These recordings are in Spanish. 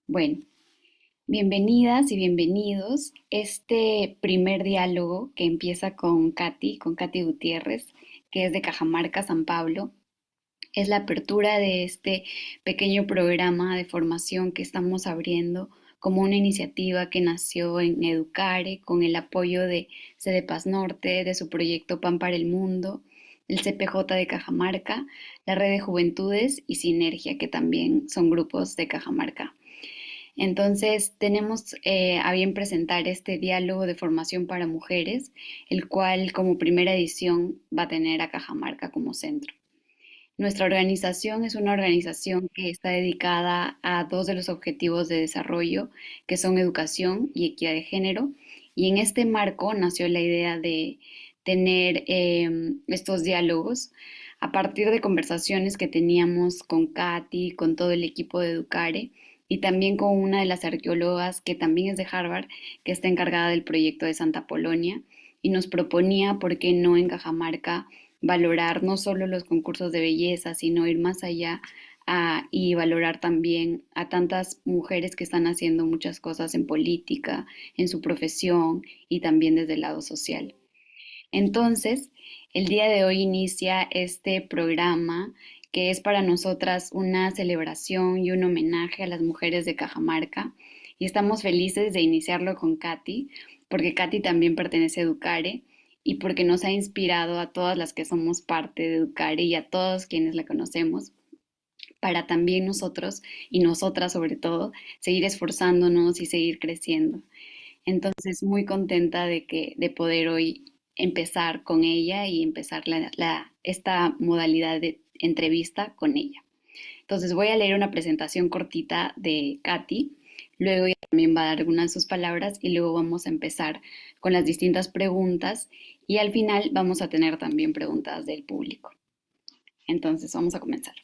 Bueno, bienvenidas y bienvenidos. Este primer diálogo que empieza con Katy Gutiérrez, que es de Cajamarca, San Pablo, es la apertura de este pequeño programa de formación que estamos abriendo como una iniciativa que nació en Educare con el apoyo de CEDEPAS Norte, de su proyecto Pan para el Mundo, el CPJ de Cajamarca, la Red de Juventudes y Sinergia, que también son grupos de Cajamarca. Entonces, tenemos a bien presentar este diálogo de formación para mujeres, el cual como primera edición va a tener a Cajamarca como centro. Nuestra organización es una organización que está dedicada a dos de los objetivos de desarrollo, que son educación y equidad de género. Y en este marco nació la idea de tener estos diálogos a partir de conversaciones que teníamos con Katy, con todo el equipo de Educare y también con una de las arqueólogas que también es de Harvard, que está encargada del proyecto de Santa Polonia y nos proponía, ¿por qué no en Cajamarca, valorar no solo los concursos de belleza, sino ir más allá y valorar también a tantas mujeres que están haciendo muchas cosas en política, en su profesión y también desde el lado social? Entonces, el día de hoy inicia este programa que es para nosotras una celebración y un homenaje a las mujeres de Cajamarca. Y estamos felices de iniciarlo con Katy, porque Katy también pertenece a Educare y porque nos ha inspirado a todas las que somos parte de Educare y a todos quienes la conocemos para también nosotros y nosotras sobre todo seguir esforzándonos y seguir creciendo. Entonces, muy contenta de poder hoy empezar con ella y empezar esta modalidad de entrevista con ella. Entonces, voy a leer una presentación cortita de Katy, luego ella también va a dar algunas de sus palabras y luego vamos a empezar con las distintas preguntas y al final vamos a tener también preguntas del público. Entonces, vamos a comenzar.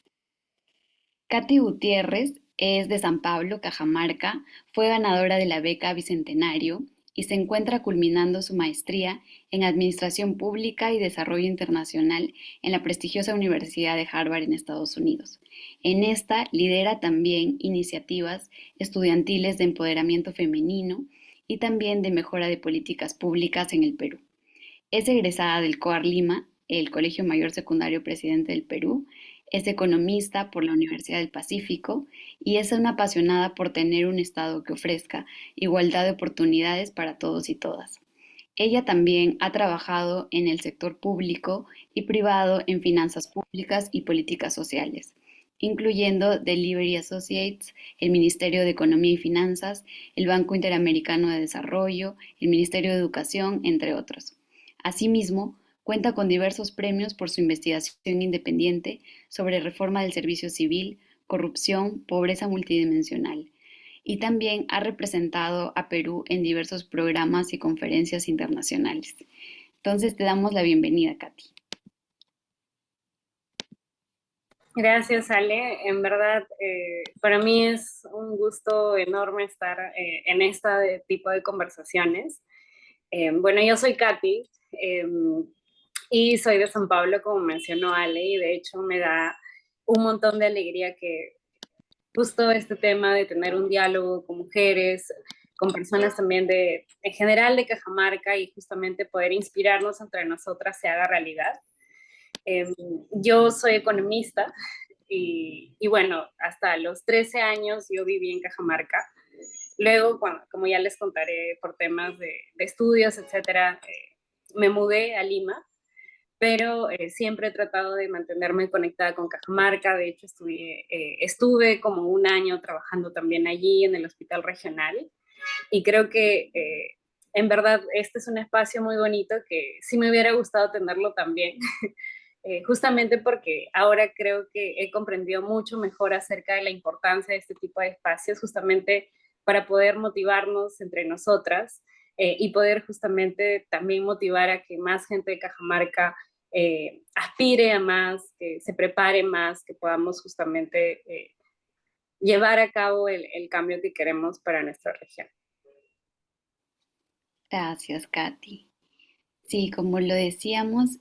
Katy Gutiérrez es de San Pablo, Cajamarca, fue ganadora de la beca Bicentenario y se encuentra culminando su maestría en Administración Pública y Desarrollo Internacional en la prestigiosa Universidad de Harvard en Estados Unidos. En esta lidera también iniciativas estudiantiles de empoderamiento femenino y también de mejora de políticas públicas en el Perú. Es egresada del COAR Lima, el Colegio Mayor Secundario Presidente del Perú, es economista por la Universidad del Pacífico y es una apasionada por tener un Estado que ofrezca igualdad de oportunidades para todos y todas. Ella también ha trabajado en el sector público y privado en finanzas públicas y políticas sociales, incluyendo Delivery Associates, el Ministerio de Economía y Finanzas, el Banco Interamericano de Desarrollo, el Ministerio de Educación, entre otros. Asimismo, cuenta con diversos premios por su investigación independiente sobre reforma del servicio civil, corrupción, pobreza multidimensional, y también ha representado a Perú en diversos programas y conferencias internacionales. Entonces te damos la bienvenida, Katy. Gracias, Ale. En verdad, para mí es un gusto enorme estar en este tipo de conversaciones. Bueno, yo soy Katy y soy de San Pablo, como mencionó Ale, y de hecho me da un montón de alegría que justo este tema de tener un diálogo con mujeres, con personas también en general de Cajamarca y justamente poder inspirarnos entre nosotras se haga realidad. Yo soy economista y bueno, hasta los 13 años yo viví en Cajamarca. Luego, como ya les contaré por temas de estudios, etcétera, me mudé a Lima, pero siempre he tratado de mantenerme conectada con Cajamarca. De hecho, estuve como un año trabajando también allí en el hospital regional y creo que en verdad este es un espacio muy bonito que sí me hubiera gustado tenerlo también. Justamente porque ahora creo que he comprendido mucho mejor acerca de la importancia de este tipo de espacios, justamente para poder motivarnos entre nosotras y poder justamente también motivar a que más gente de Cajamarca aspire a más, que se prepare más, que podamos justamente llevar a cabo el cambio que queremos para nuestra región. Gracias, Katy. Sí, como lo decíamos,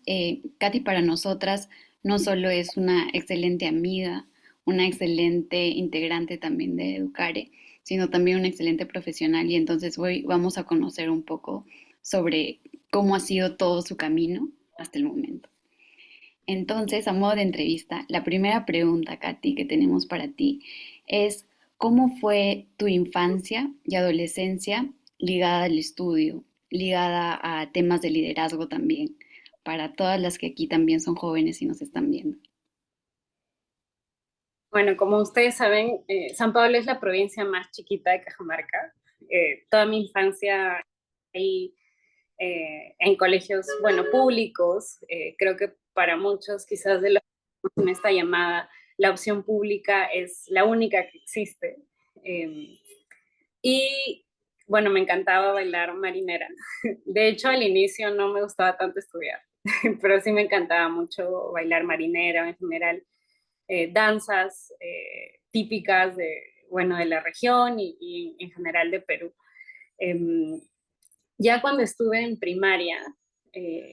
Katy para nosotras no solo es una excelente amiga, una excelente integrante también de Educare, sino también una excelente profesional y entonces hoy vamos a conocer un poco sobre cómo ha sido todo su camino hasta el momento. Entonces, a modo de entrevista, la primera pregunta, Katy, que tenemos para ti es, ¿cómo fue tu infancia y adolescencia ligada al estudio, ligada a temas de liderazgo también, para todas las que aquí también son jóvenes y nos están viendo? Bueno, como ustedes saben, San Pablo es la provincia más chiquita de Cajamarca. Toda mi infancia ahí en colegios, bueno, públicos. Creo que para muchos, quizás de los en esta llamada, la opción pública es la única que existe. Eh, y bueno, me encantaba bailar marinera. De hecho, al inicio no me gustaba tanto estudiar, pero sí me encantaba mucho bailar marinera en general, danzas típicas de, bueno, de la región y en general de Perú. Eh, ya cuando estuve en primaria,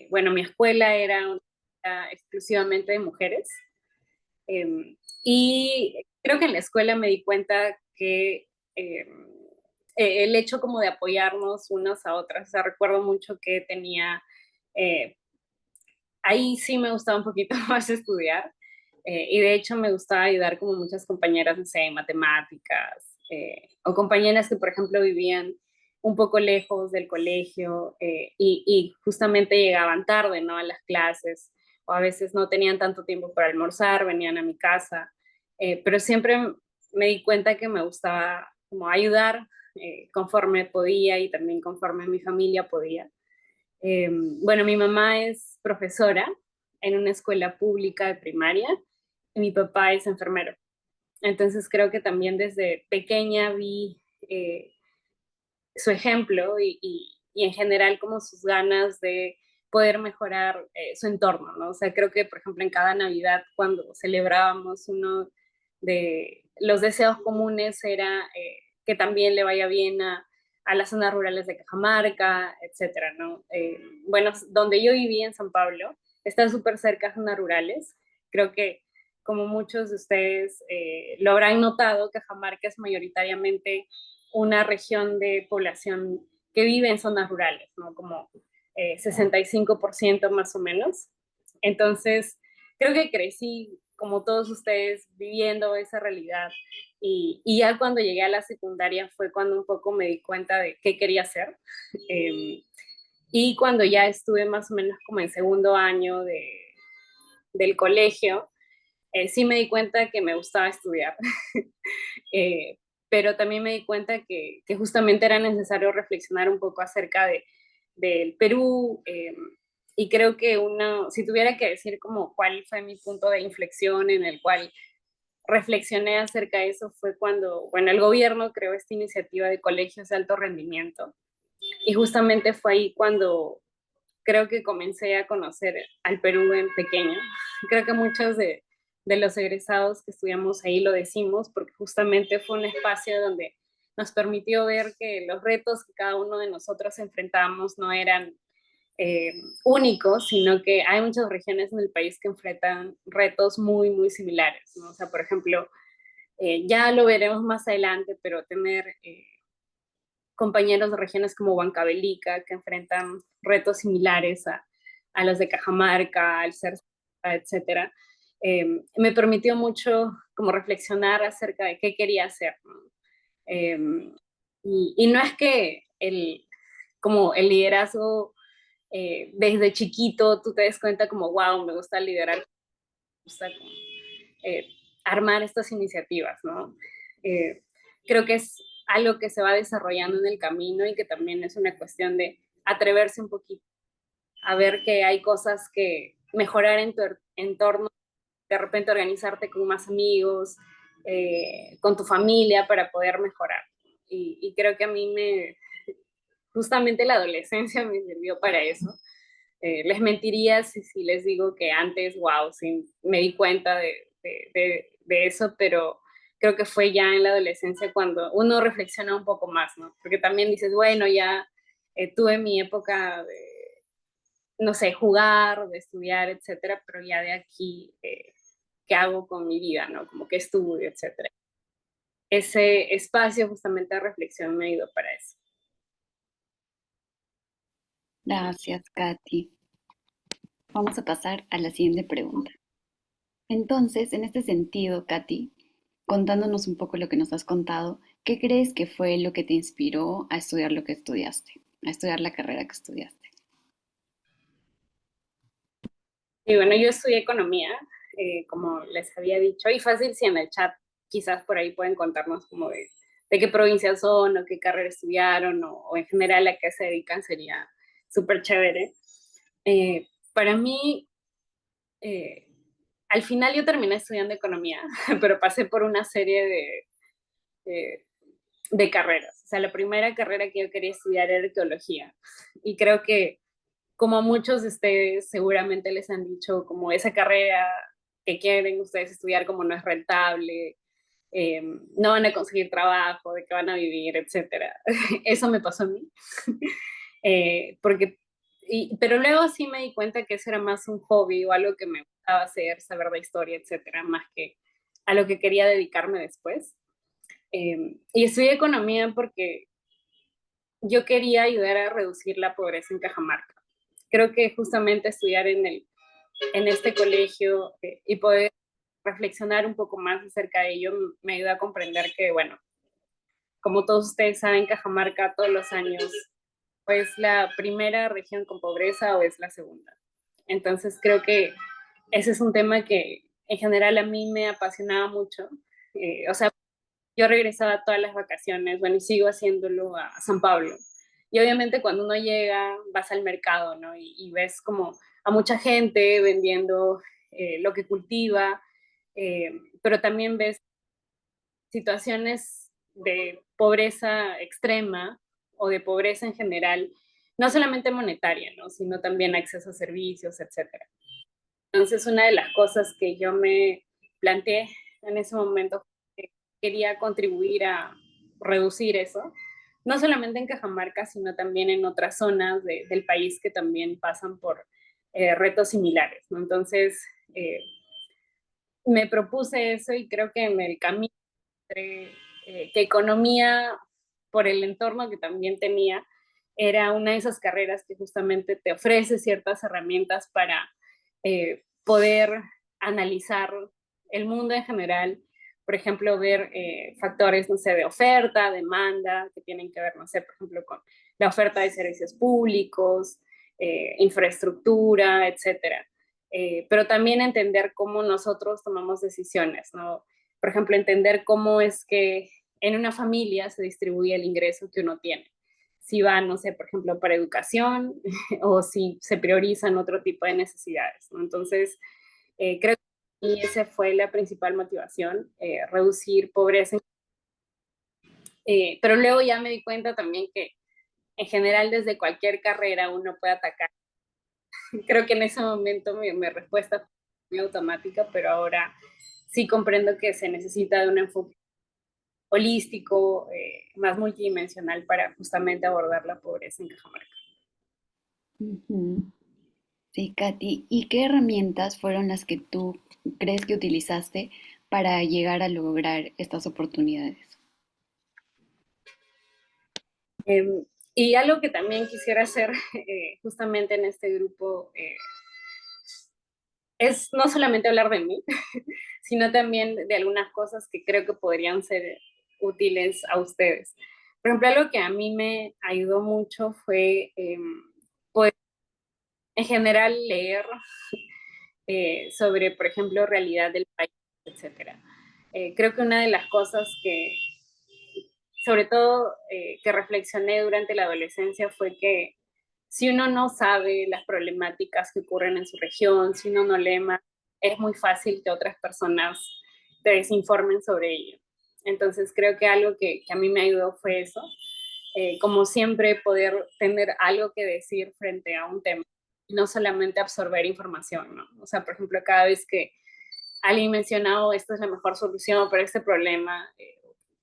bueno, mi escuela era exclusivamente de mujeres, y creo que en la escuela me di cuenta que el hecho como de apoyarnos unos a otras, o sea, recuerdo mucho que tenía, eh, ahí sí me gustaba un poquito más estudiar, y de hecho me gustaba ayudar como muchas compañeras, no sé, en matemáticas, o compañeras que, por ejemplo, vivían un poco lejos del colegio, y justamente llegaban tarde, ¿no? A las clases, o a veces no tenían tanto tiempo para almorzar, venían a mi casa, pero siempre me di cuenta que me gustaba como ayudar conforme podía y también conforme mi familia podía. Bueno, mi mamá es profesora en una escuela pública de primaria y mi papá es enfermero. Entonces creo que también desde pequeña vi su ejemplo y en general como sus ganas de poder mejorar su entorno, ¿no? O sea, creo que, por ejemplo, en cada Navidad, cuando celebrábamos uno de los deseos comunes era que también le vaya bien a las zonas rurales de Cajamarca, etcétera, ¿no? Bueno, donde yo viví en San Pablo, está súper cerca de zonas rurales. Creo que, como muchos de ustedes lo habrán notado, Cajamarca es mayoritariamente una región de población que vive en zonas rurales, ¿no? Como 65% más o menos. Entonces, creo que crecí, como todos ustedes, viviendo esa realidad. Y ya cuando llegué a la secundaria fue cuando un poco me di cuenta de qué quería hacer. Eh, y cuando ya estuve más o menos como en segundo año del colegio, sí me di cuenta que me gustaba estudiar. eh, pero también me di cuenta que justamente era necesario reflexionar un poco acerca del Perú, y creo que uno, si tuviera que decir como cuál fue mi punto de inflexión en el cual reflexioné acerca de eso fue cuando, bueno, el gobierno creó esta iniciativa de colegios de alto rendimiento y justamente fue ahí cuando creo que comencé a conocer al Perú en pequeño. Creo que muchos de los egresados que estudiamos ahí lo decimos, porque justamente fue un espacio donde nos permitió ver que los retos que cada uno de nosotros enfrentamos no eran eh, únicos, sino que hay muchas regiones en el país que enfrentan retos muy, muy similares, ¿no? O sea, por ejemplo, ya lo veremos más adelante, pero tener compañeros de regiones como Huancavelica que enfrentan retos similares a los de Cajamarca, al ser, etcétera, me permitió mucho como reflexionar acerca de qué quería hacer, ¿no? Eh, y no es que como el liderazgo desde chiquito tú te des cuenta como, wow, me gusta liderar, me gusta como, eh, armar estas iniciativas, ¿no? Eh, creo que es algo que se va desarrollando en el camino y que también es una cuestión de atreverse un poquito a ver que hay cosas que mejorar en tu entorno, de repente organizarte con más amigos, con tu familia para poder mejorar. Y creo que a mí justamente la adolescencia me sirvió para eso. Les mentiría si les digo que antes, wow, sí, me di cuenta de eso, pero creo que fue ya en la adolescencia cuando uno reflexiona un poco más, ¿no? Porque también dices, bueno, ya tuve mi época de, no sé, jugar, de estudiar, etcétera, pero ya de aquí, ¿qué hago con mi vida, no? Como que estudio, etcétera. ese espacio justamente de reflexión me ayudó para eso. Gracias, Katy. Vamos a pasar a la siguiente pregunta. Entonces, en este sentido, Katy, contándonos un poco lo que nos has contado, ¿qué crees que fue lo que te inspiró a estudiar lo que estudiaste, a estudiar la carrera que estudiaste? Y bueno, yo estudié economía, como les había dicho, y fácil si en el chat quizás por ahí pueden contarnos como de qué provincia son o qué carrera estudiaron o en general a qué se dedican, sería súper chévere. Para mí, eh, al final yo terminé estudiando economía, pero pasé por una serie de, de carreras. O sea, la primera carrera que yo quería estudiar era arqueología. Y creo que como a muchos de ustedes seguramente les han dicho como esa carrera que quieren ustedes estudiar como no es rentable, no van a conseguir trabajo, de qué van a vivir, etcétera. Eso me pasó a mí. Porque, pero luego sí me di cuenta que eso era más un hobby o algo que me gustaba hacer, saber de historia, etcétera, más que a lo que quería dedicarme después. Y estudié economía porque yo quería ayudar a reducir la pobreza en Cajamarca. Creo que justamente estudiar en este colegio y poder reflexionar un poco más acerca de ello me ayuda a comprender que, bueno, como todos ustedes saben, Cajamarca todos los años o es la primera región con pobreza o es la segunda. Entonces creo que ese es un tema que en general a mí me apasionaba mucho. O sea, yo regresaba todas las vacaciones, bueno, y sigo haciéndolo a San Pablo. Y obviamente cuando uno llega, vas al mercado, ¿no? Y ves como a mucha gente vendiendo lo que cultiva, pero también ves situaciones de pobreza extrema o de pobreza en general, no solamente monetaria, ¿no? Sino también acceso a servicios, etcétera. Entonces, una de las cosas que yo me planteé en ese momento fue que quería contribuir a reducir eso, no solamente en Cajamarca, sino también en otras zonas del país que también pasan por retos similares, ¿no? Entonces, me propuse eso y creo que en el camino entre que economía, por el entorno que también tenía, era una de esas carreras que justamente te ofrece ciertas herramientas para poder analizar el mundo en general, por ejemplo, ver factores, no sé, de oferta, demanda, que tienen que ver, no sé, por ejemplo, con la oferta de servicios públicos, infraestructura, etcétera. Pero también entender cómo nosotros tomamos decisiones, ¿no? Por ejemplo, entender cómo es que en una familia se distribuye el ingreso que uno tiene. Si va, no sé, por ejemplo, para educación o si se priorizan otro tipo de necesidades, ¿no? Entonces, creo que esa fue la principal motivación, reducir pobreza. Pero luego ya me di cuenta también que en general desde cualquier carrera uno puede atacar. Creo que en ese momento mi respuesta fue muy automática, pero ahora sí comprendo que se necesita de un enfoque holístico, más multidimensional para justamente abordar la pobreza en Cajamarca. Ujú. Sí, Katy, ¿y qué herramientas fueron las que tú crees que utilizaste para llegar a lograr estas oportunidades? Eh, y algo que también quisiera hacer justamente en este grupo es no solamente hablar de mí, sino también de algunas cosas que creo que podrían ser útiles a ustedes. Por ejemplo, algo que a mí me ayudó mucho fue poder en general leer sobre, por ejemplo, realidad del país, etcétera. Creo que una de las cosas que, sobre todo, que reflexioné durante la adolescencia fue que si uno no sabe las problemáticas que ocurren en su región, si uno no lee más, es muy fácil que otras personas te desinformen sobre ello. Entonces creo que algo que a mí me ayudó fue eso, como siempre poder tener algo que decir frente a un tema y no solamente absorber información, ¿no? O sea, por ejemplo, cada vez que alguien menciona, oh, esta es la mejor solución para este problema,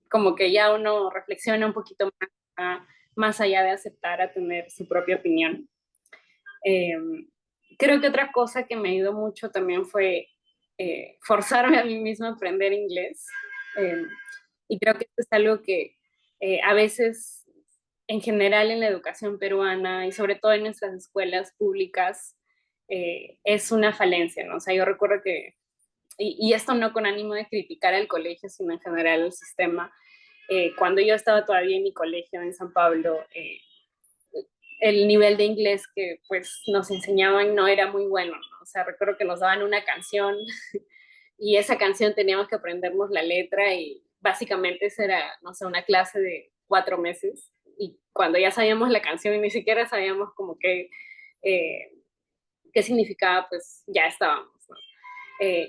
como que ya uno reflexiona un poquito más, más allá de aceptar a tener su propia opinión. Eh, Creo que otra cosa que me ayudó mucho también fue forzarme a mí misma a aprender inglés. Eh, Y creo que esto es algo que a veces, en general en la educación peruana y sobre todo en nuestras escuelas públicas, es una falencia, ¿no? O sea, yo recuerdo que, y esto no con ánimo de criticar al colegio, sino en general el sistema, cuando yo estaba todavía en mi colegio en San Pablo, el nivel de inglés que pues nos enseñaban no era muy bueno, ¿no? O sea, recuerdo que nos daban una canción y esa canción teníamos que aprendernos la letra y básicamente esa era, no sé, una clase de 4 meses y cuando ya sabíamos la canción y ni siquiera sabíamos como que qué significaba, pues ya estábamos, ¿no?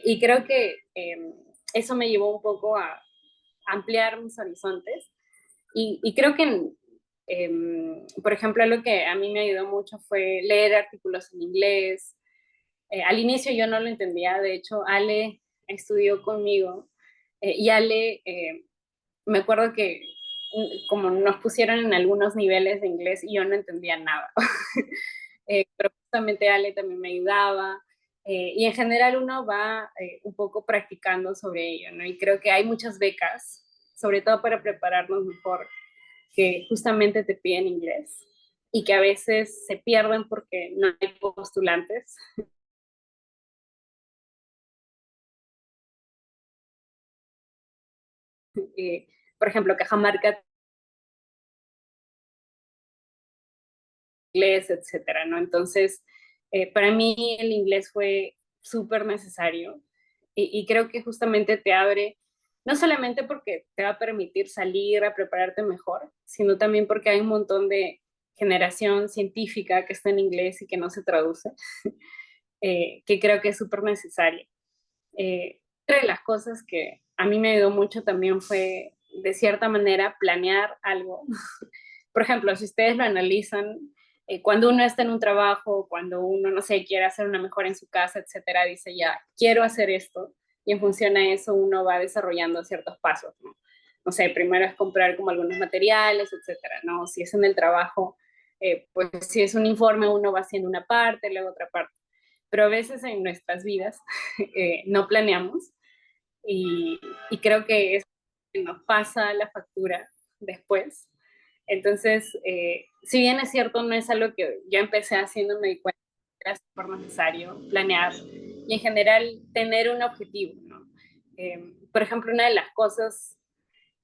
Y creo que eso me llevó un poco a ampliar mis horizontes y creo que, por ejemplo, lo que a mí me ayudó mucho fue leer artículos en inglés. Al inicio yo no lo entendía, de hecho, Ale estudió conmigo y Ale, me acuerdo que como nos pusieron en algunos niveles de inglés y yo no entendía nada, pero justamente Ale también me ayudaba. Y en general uno va un poco practicando sobre ello, ¿no? Y creo que hay muchas becas, sobre todo para prepararnos mejor, que justamente te piden inglés y que a veces se pierden porque no hay postulantes. Por ejemplo, Cajamarca, inglés, etcétera, ¿no? Entonces, para mí el inglés fue súper necesario y creo que justamente te abre, no solamente porque te va a permitir salir a prepararte mejor, sino también porque hay un montón de generación científica que está en inglés y que no se traduce, que creo que es súper necesario. Otra de las cosas que a mí me ayudó mucho también fue, de cierta manera, planear algo. Por ejemplo, si ustedes lo analizan, cuando uno está en un trabajo, cuando uno, no sé, quiere hacer una mejora en su casa, etcétera, dice ya, quiero hacer esto, y en función a eso uno va desarrollando ciertos pasos, ¿no? No sé, primero es comprar como algunos materiales, etcétera, ¿no? Si es en el trabajo, pues si es un informe, uno va haciendo una parte, luego otra parte. Pero a veces en nuestras vidas no planeamos y, y creo que eso nos pasa la factura después. Entonces, si bien es cierto, no es algo que yo empecé haciendo, me di cuenta que era súper necesario planear y en general tener un objetivo, ¿no? Por ejemplo, una de las cosas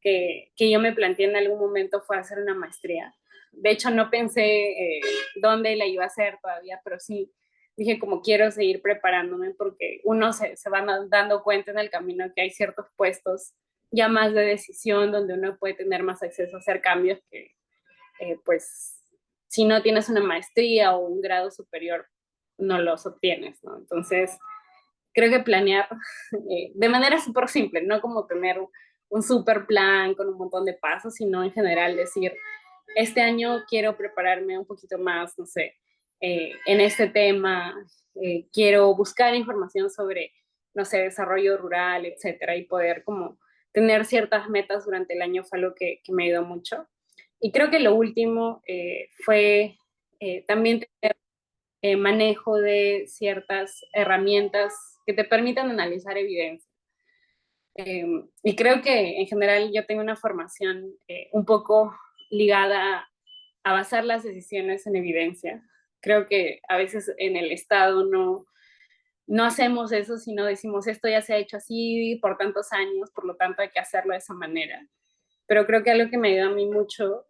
que yo me planteé en algún momento fue hacer una maestría. De hecho, no pensé dónde la iba a hacer todavía, pero sí dije como quiero seguir preparándome porque uno se va dando cuenta en el camino que hay ciertos puestos ya más de decisión donde uno puede tener más acceso a hacer cambios que pues si no tienes una maestría o un grado superior no los obtienes, ¿no? Entonces, creo que planear de manera súper simple, no como tener un súper plan con un montón de pasos, sino en general decir, este año quiero prepararme un poquito más, no sé, en este tema, quiero buscar información sobre, no sé, desarrollo rural, etcétera, y poder como tener ciertas metas durante el año fue algo que me ayudó mucho. Y creo que lo último fue también tener manejo de ciertas herramientas que te permitan analizar evidencia. Y creo que en general yo tengo una formación un poco ligada a basar las decisiones en evidencia. Creo que a veces en el Estado no hacemos eso, sino decimos esto ya se ha hecho así por tantos años, por lo tanto hay que hacerlo de esa manera. Pero creo que algo que me ayudó a mí mucho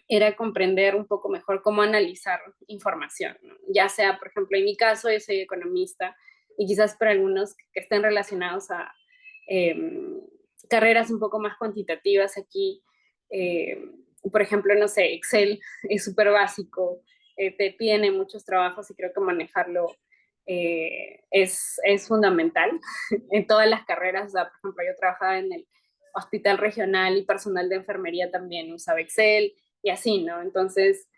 era comprender un poco mejor cómo analizar información, ¿no? Ya sea, por ejemplo, en mi caso, yo soy economista y quizás para algunos que estén relacionados a eh, carreras un poco más cuantitativas aquí, eh, por ejemplo, no sé, Excel es súper básico, te piden en muchos trabajos y creo que manejarlo es fundamental en todas las carreras. O sea, por ejemplo, yo trabajaba en el hospital regional y personal de enfermería también usaba Excel y así, ¿no? Entonces,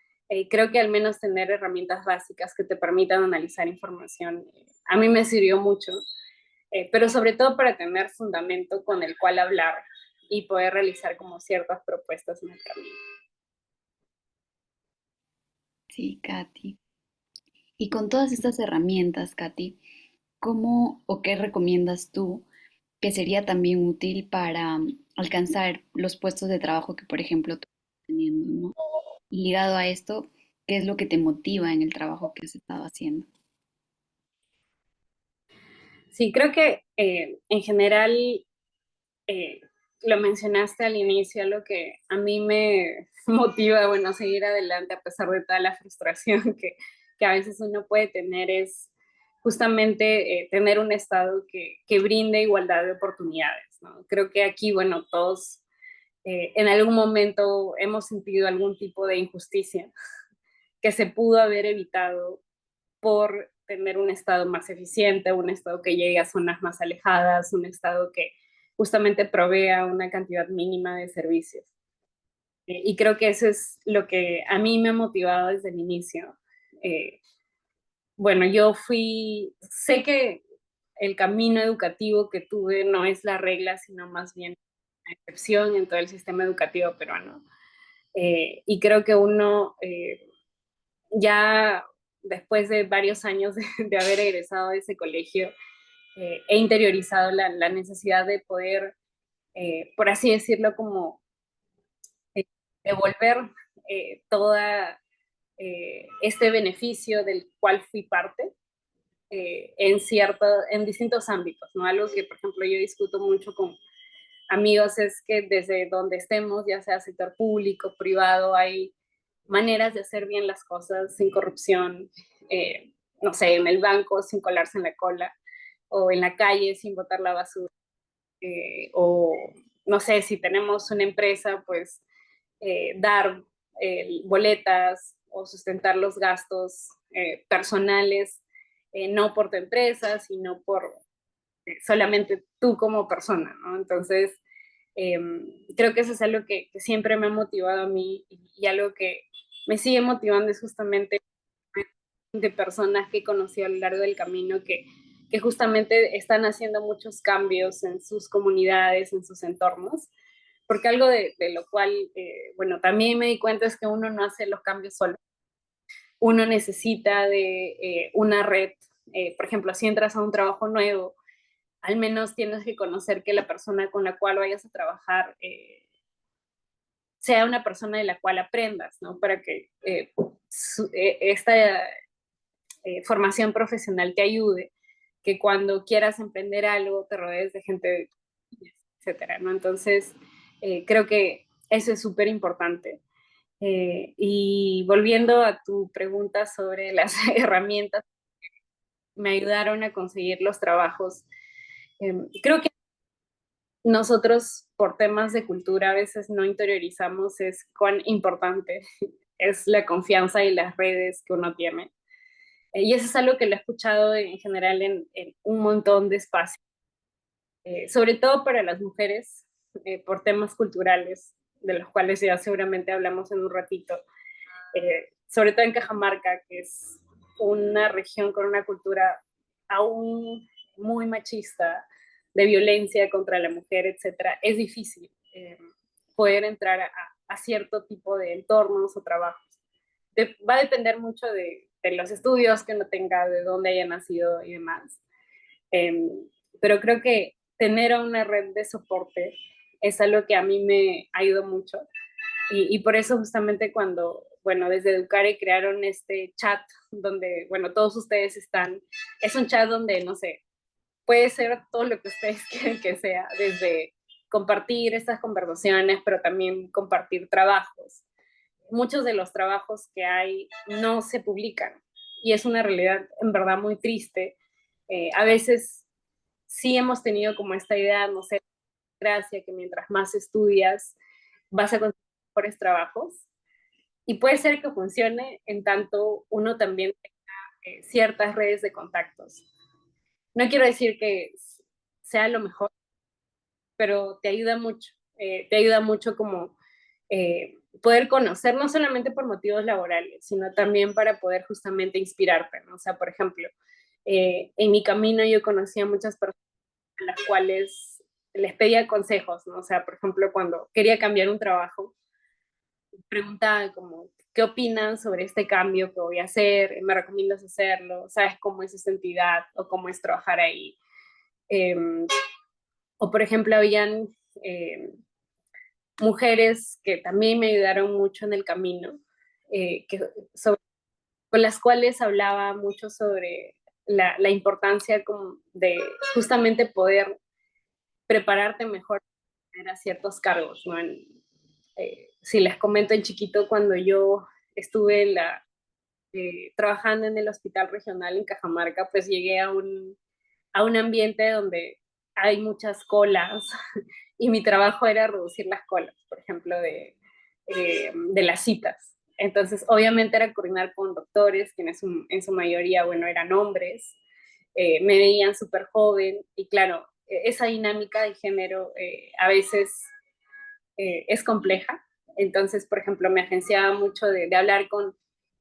creo que al menos tener herramientas básicas que te permitan analizar información, a mí me sirvió mucho, pero sobre todo para tener fundamento con el cual hablar y poder realizar como ciertas propuestas en el camino. Sí, Katy. Y con todas estas herramientas, Katy, ¿cómo o qué recomiendas tú que sería también útil para alcanzar los puestos de trabajo que, por ejemplo, tú estás teniendo, ¿no? Y ligado a esto, ¿qué es lo que te motiva en el trabajo que has estado haciendo? Sí, creo que en general eh, lo mencionaste al inicio, lo que a mí me motiva, bueno, a seguir adelante a pesar de toda la frustración que a veces uno puede tener es justamente tener un Estado que brinde igualdad de oportunidades, ¿no? Creo que aquí, bueno, todos en algún momento hemos sentido algún tipo de injusticia que se pudo haber evitado por tener un estado más eficiente, un estado que llegue a zonas más alejadas, un estado que justamente provea una cantidad mínima de servicios. Y creo que eso es lo que a mí me ha motivado desde el inicio. Eh, bueno, sé que el camino educativo que tuve no es la regla, sino más bien la excepción en todo el sistema educativo peruano. Y creo que uno ya después de varios años de haber egresado de ese colegio, he interiorizado la necesidad de poder, por así decirlo, como eh, devolver toda este beneficio del cual fui parte en distintos ámbitos, ¿no? Algo que, por ejemplo, yo discuto mucho con amigos es que desde donde estemos, ya sea sector público, privado, hay maneras de hacer bien las cosas sin corrupción, no sé, en el banco sin colarse en la cola, o en la calle sin botar la basura, o no sé, si tenemos una empresa, pues dar boletas o sustentar los gastos personales, no por tu empresa, sino por solamente tú como persona, ¿no? Entonces, eh, creo que eso es algo que siempre me ha motivado a mí y algo que me sigue motivando es justamente de personas que he conocido a lo largo del camino que justamente están haciendo muchos cambios en sus comunidades, en sus entornos, porque algo de lo cual, bueno, también me di cuenta es que uno no hace los cambios solo, uno necesita de una red, por ejemplo, si entras a un trabajo nuevo, al menos tienes que conocer que la persona con la cual vayas a trabajar sea una persona de la cual aprendas, ¿no? Para que esta formación profesional te ayude, que cuando quieras emprender algo te rodees de gente, etcétera, ¿no? Entonces, creo que eso es súper importante. Y volviendo a tu pregunta sobre las herramientas que me ayudaron a conseguir los trabajos, creo que nosotros por temas de cultura a veces no interiorizamos es cuán importante es la confianza y las redes que uno tiene. Y eso es algo que lo he escuchado en general en un montón de espacios, sobre todo para las mujeres, por temas culturales, de los cuales ya seguramente hablamos en un ratito, sobre todo en Cajamarca, que es una región con una cultura aún muy machista, de violencia contra la mujer, etcétera, es difícil poder entrar a cierto tipo de entornos o trabajos. Va a depender mucho de los estudios que uno tenga, de dónde haya nacido y demás. Eh, pero creo que tener una red de soporte es algo que a mí me ayudó mucho. Y por eso justamente cuando, bueno, desde Educare crearon este chat donde, bueno, todos ustedes están, es un chat donde, no sé, puede ser todo lo que ustedes quieren que sea, desde compartir estas conversaciones, pero también compartir trabajos. Muchos de los trabajos que hay no se publican y es una realidad en verdad muy triste. A veces sí hemos tenido como esta idea, no sé, gracia, que mientras más estudias vas a conseguir mejores trabajos. Y puede ser que funcione en tanto uno también tenga ciertas redes de contactos. No quiero decir que sea lo mejor, pero te ayuda mucho como poder conocer, no solamente por motivos laborales, sino también para poder justamente inspirarte, ¿no? O sea, por ejemplo, en mi camino yo conocí a muchas personas a las cuales les pedía consejos, ¿no? O sea, por ejemplo, cuando quería cambiar un trabajo, preguntaba como, ¿qué opinan sobre este cambio que voy a hacer? ¿Me recomiendas hacerlo? ¿Sabes cómo es esa entidad o cómo es trabajar ahí? Eh, o por ejemplo, habían mujeres que también me ayudaron mucho en el camino, que, sobre, con las cuales hablaba mucho sobre la importancia como de justamente poder prepararte mejor para ciertos cargos, ¿no? Si les comento en chiquito, cuando yo estuve trabajando en el hospital regional en Cajamarca, pues llegué a un ambiente donde hay muchas colas y mi trabajo era reducir las colas, por ejemplo, de las citas. Entonces, obviamente era coordinar con doctores, quienes en su mayoría, bueno, eran hombres, me veían súper joven y claro, esa dinámica de género a veces es compleja. Entonces, por ejemplo, me agenciaba mucho de hablar con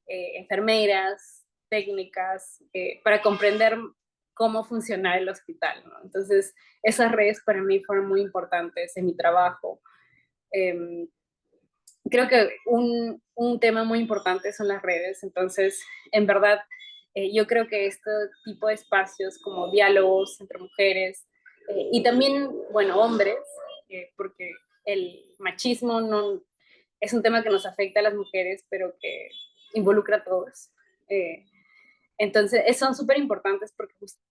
enfermeras, técnicas, para comprender cómo funciona el hospital, ¿no? Entonces, esas redes para mí fueron muy importantes en mi trabajo. Eh, Creo que un tema muy importante son las redes, entonces, en verdad, yo creo que este tipo de espacios como diálogos entre mujeres y también, bueno, hombres, porque el machismo no, es un tema que nos afecta a las mujeres, pero que involucra a todos. Eh, entonces, son súper importantes porque justo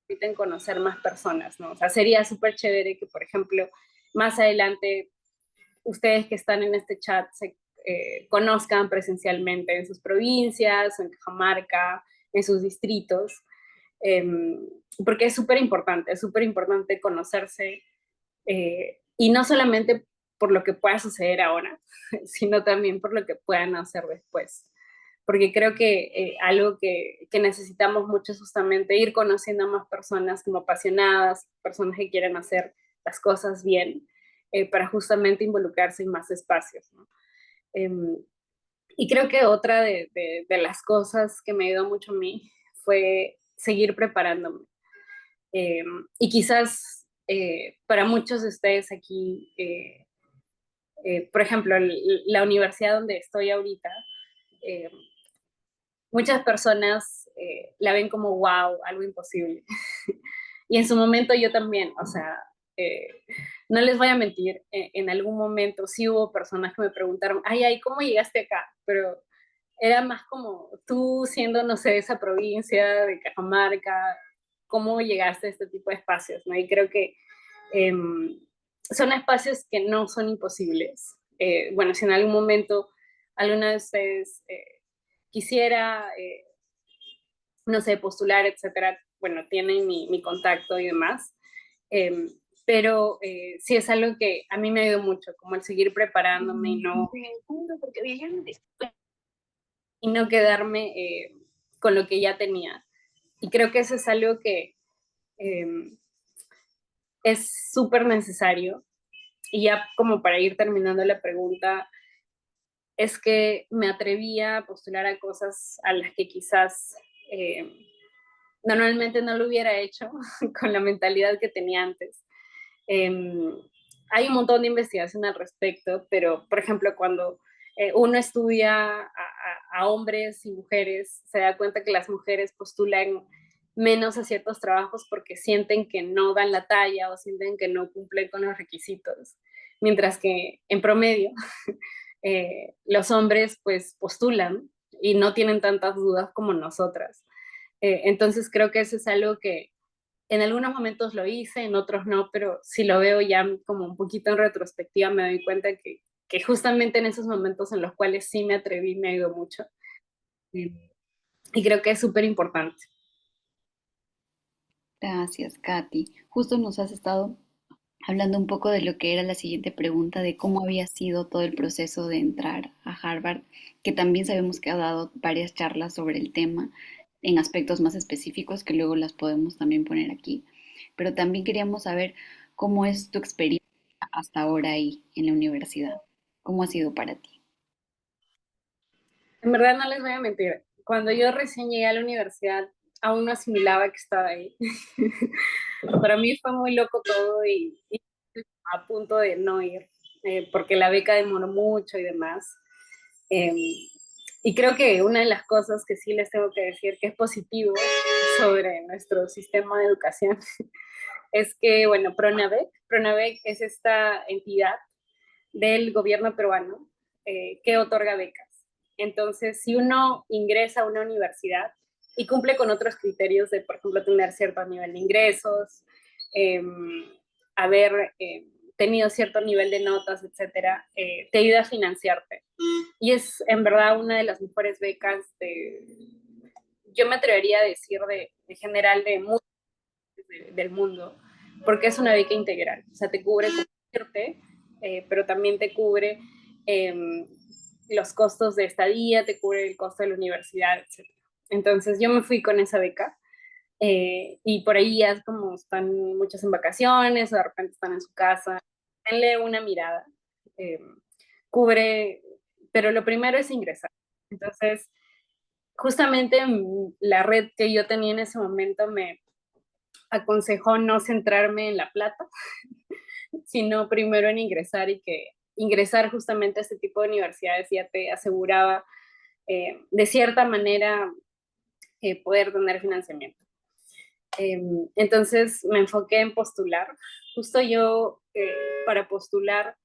permiten conocer más personas, ¿no? O sea, sería súper chévere que, por ejemplo, más adelante ustedes que están en este chat se conozcan presencialmente en sus provincias, en Cajamarca, en sus distritos, eh, porque es súper importante conocerse y no solamente por lo que pueda suceder ahora, sino también por lo que puedan hacer después. Porque creo que algo que necesitamos mucho es justamente ir conociendo a más personas como apasionadas, personas que quieren hacer las cosas bien, para justamente involucrarse en más espacios, ¿no? Eh, y creo que otra de las cosas que me ayudó mucho a mí fue seguir preparándome. Eh, y quizás para muchos de ustedes aquí, por ejemplo, la universidad donde estoy ahorita, eh, muchas personas la ven como wow, algo imposible. Y en su momento yo también, o sea, eh, no les voy a mentir, en algún momento sí hubo personas que me preguntaron, ay, ¿cómo llegaste acá? Pero era más como tú siendo, no sé, de esa provincia, de Cajamarca, ¿cómo llegaste a este tipo de espacios? ¿No? Y creo que eh, son espacios que no son imposibles. Bueno, si en algún momento alguna de ustedes quisiera, no sé, postular, etcétera, bueno, tienen mi contacto y demás. Eh, pero sí es algo que a mí me ha ayudado mucho, como el seguir preparándome y no quedarme con lo que ya tenía. Y creo que eso es algo que eh, es súper necesario. Y ya como para ir terminando la pregunta, es que me atrevía a postular a cosas a las que quizás normalmente no lo hubiera hecho con la mentalidad que tenía antes. Eh, Hay un montón de investigación al respecto, pero por ejemplo, cuando uno estudia a hombres y mujeres, se da cuenta que las mujeres postulan menos a ciertos trabajos porque sienten que no dan la talla o sienten que no cumplen con los requisitos, mientras que en promedio los hombres pues postulan y no tienen tantas dudas como nosotras. Entonces creo que eso es algo que en algunos momentos lo hice, en otros no, pero si lo veo ya como un poquito en retrospectiva me doy cuenta que justamente en esos momentos en los cuales sí me atreví me ayudó mucho. Y, y creo que es súper importante. Gracias, Katy. Justo nos has estado hablando un poco de lo que era la siguiente pregunta, de cómo había sido todo el proceso de entrar a Harvard, que también sabemos que ha dado varias charlas sobre el tema en aspectos más específicos que luego las podemos también poner aquí. Pero también queríamos saber cómo es tu experiencia hasta ahora ahí en la universidad. ¿Cómo ha sido para ti? En verdad no les voy a mentir, cuando yo recién llegué a la universidad aún no asimilaba que estaba ahí. Para mí fue muy loco todo y a punto de no ir, porque la beca demoró mucho y demás. Eh, y creo que una de las cosas que sí les tengo que decir que es positivo sobre nuestro sistema de educación es que, bueno, Pronavec es esta entidad del gobierno peruano que otorga becas. Entonces, si uno ingresa a una universidad y cumple con otros criterios de, por ejemplo, tener cierto nivel de ingresos, eh, haber tenido cierto nivel de notas, etcétera, te ayuda a financiarte. Y es en verdad una de las mejores becas yo me atrevería a decir de general del mundo, porque es una beca integral. O sea, te cubre convertirte, pero también te cubre eh, los costos de estadía, te cubre el costo de la universidad, etc. Entonces yo me fui con esa beca y por ahí ya es como están muchos en vacaciones o de repente están en su casa. Denle una mirada. Eh, cubre, pero lo primero es ingresar. Entonces, justamente la red que yo tenía en ese momento me aconsejó no centrarme en la plata, sino primero en ingresar y que ingresar justamente a este tipo de universidades ya te aseguraba de cierta manera poder tener financiamiento. Entonces me enfoqué en postular. Justo yo para postular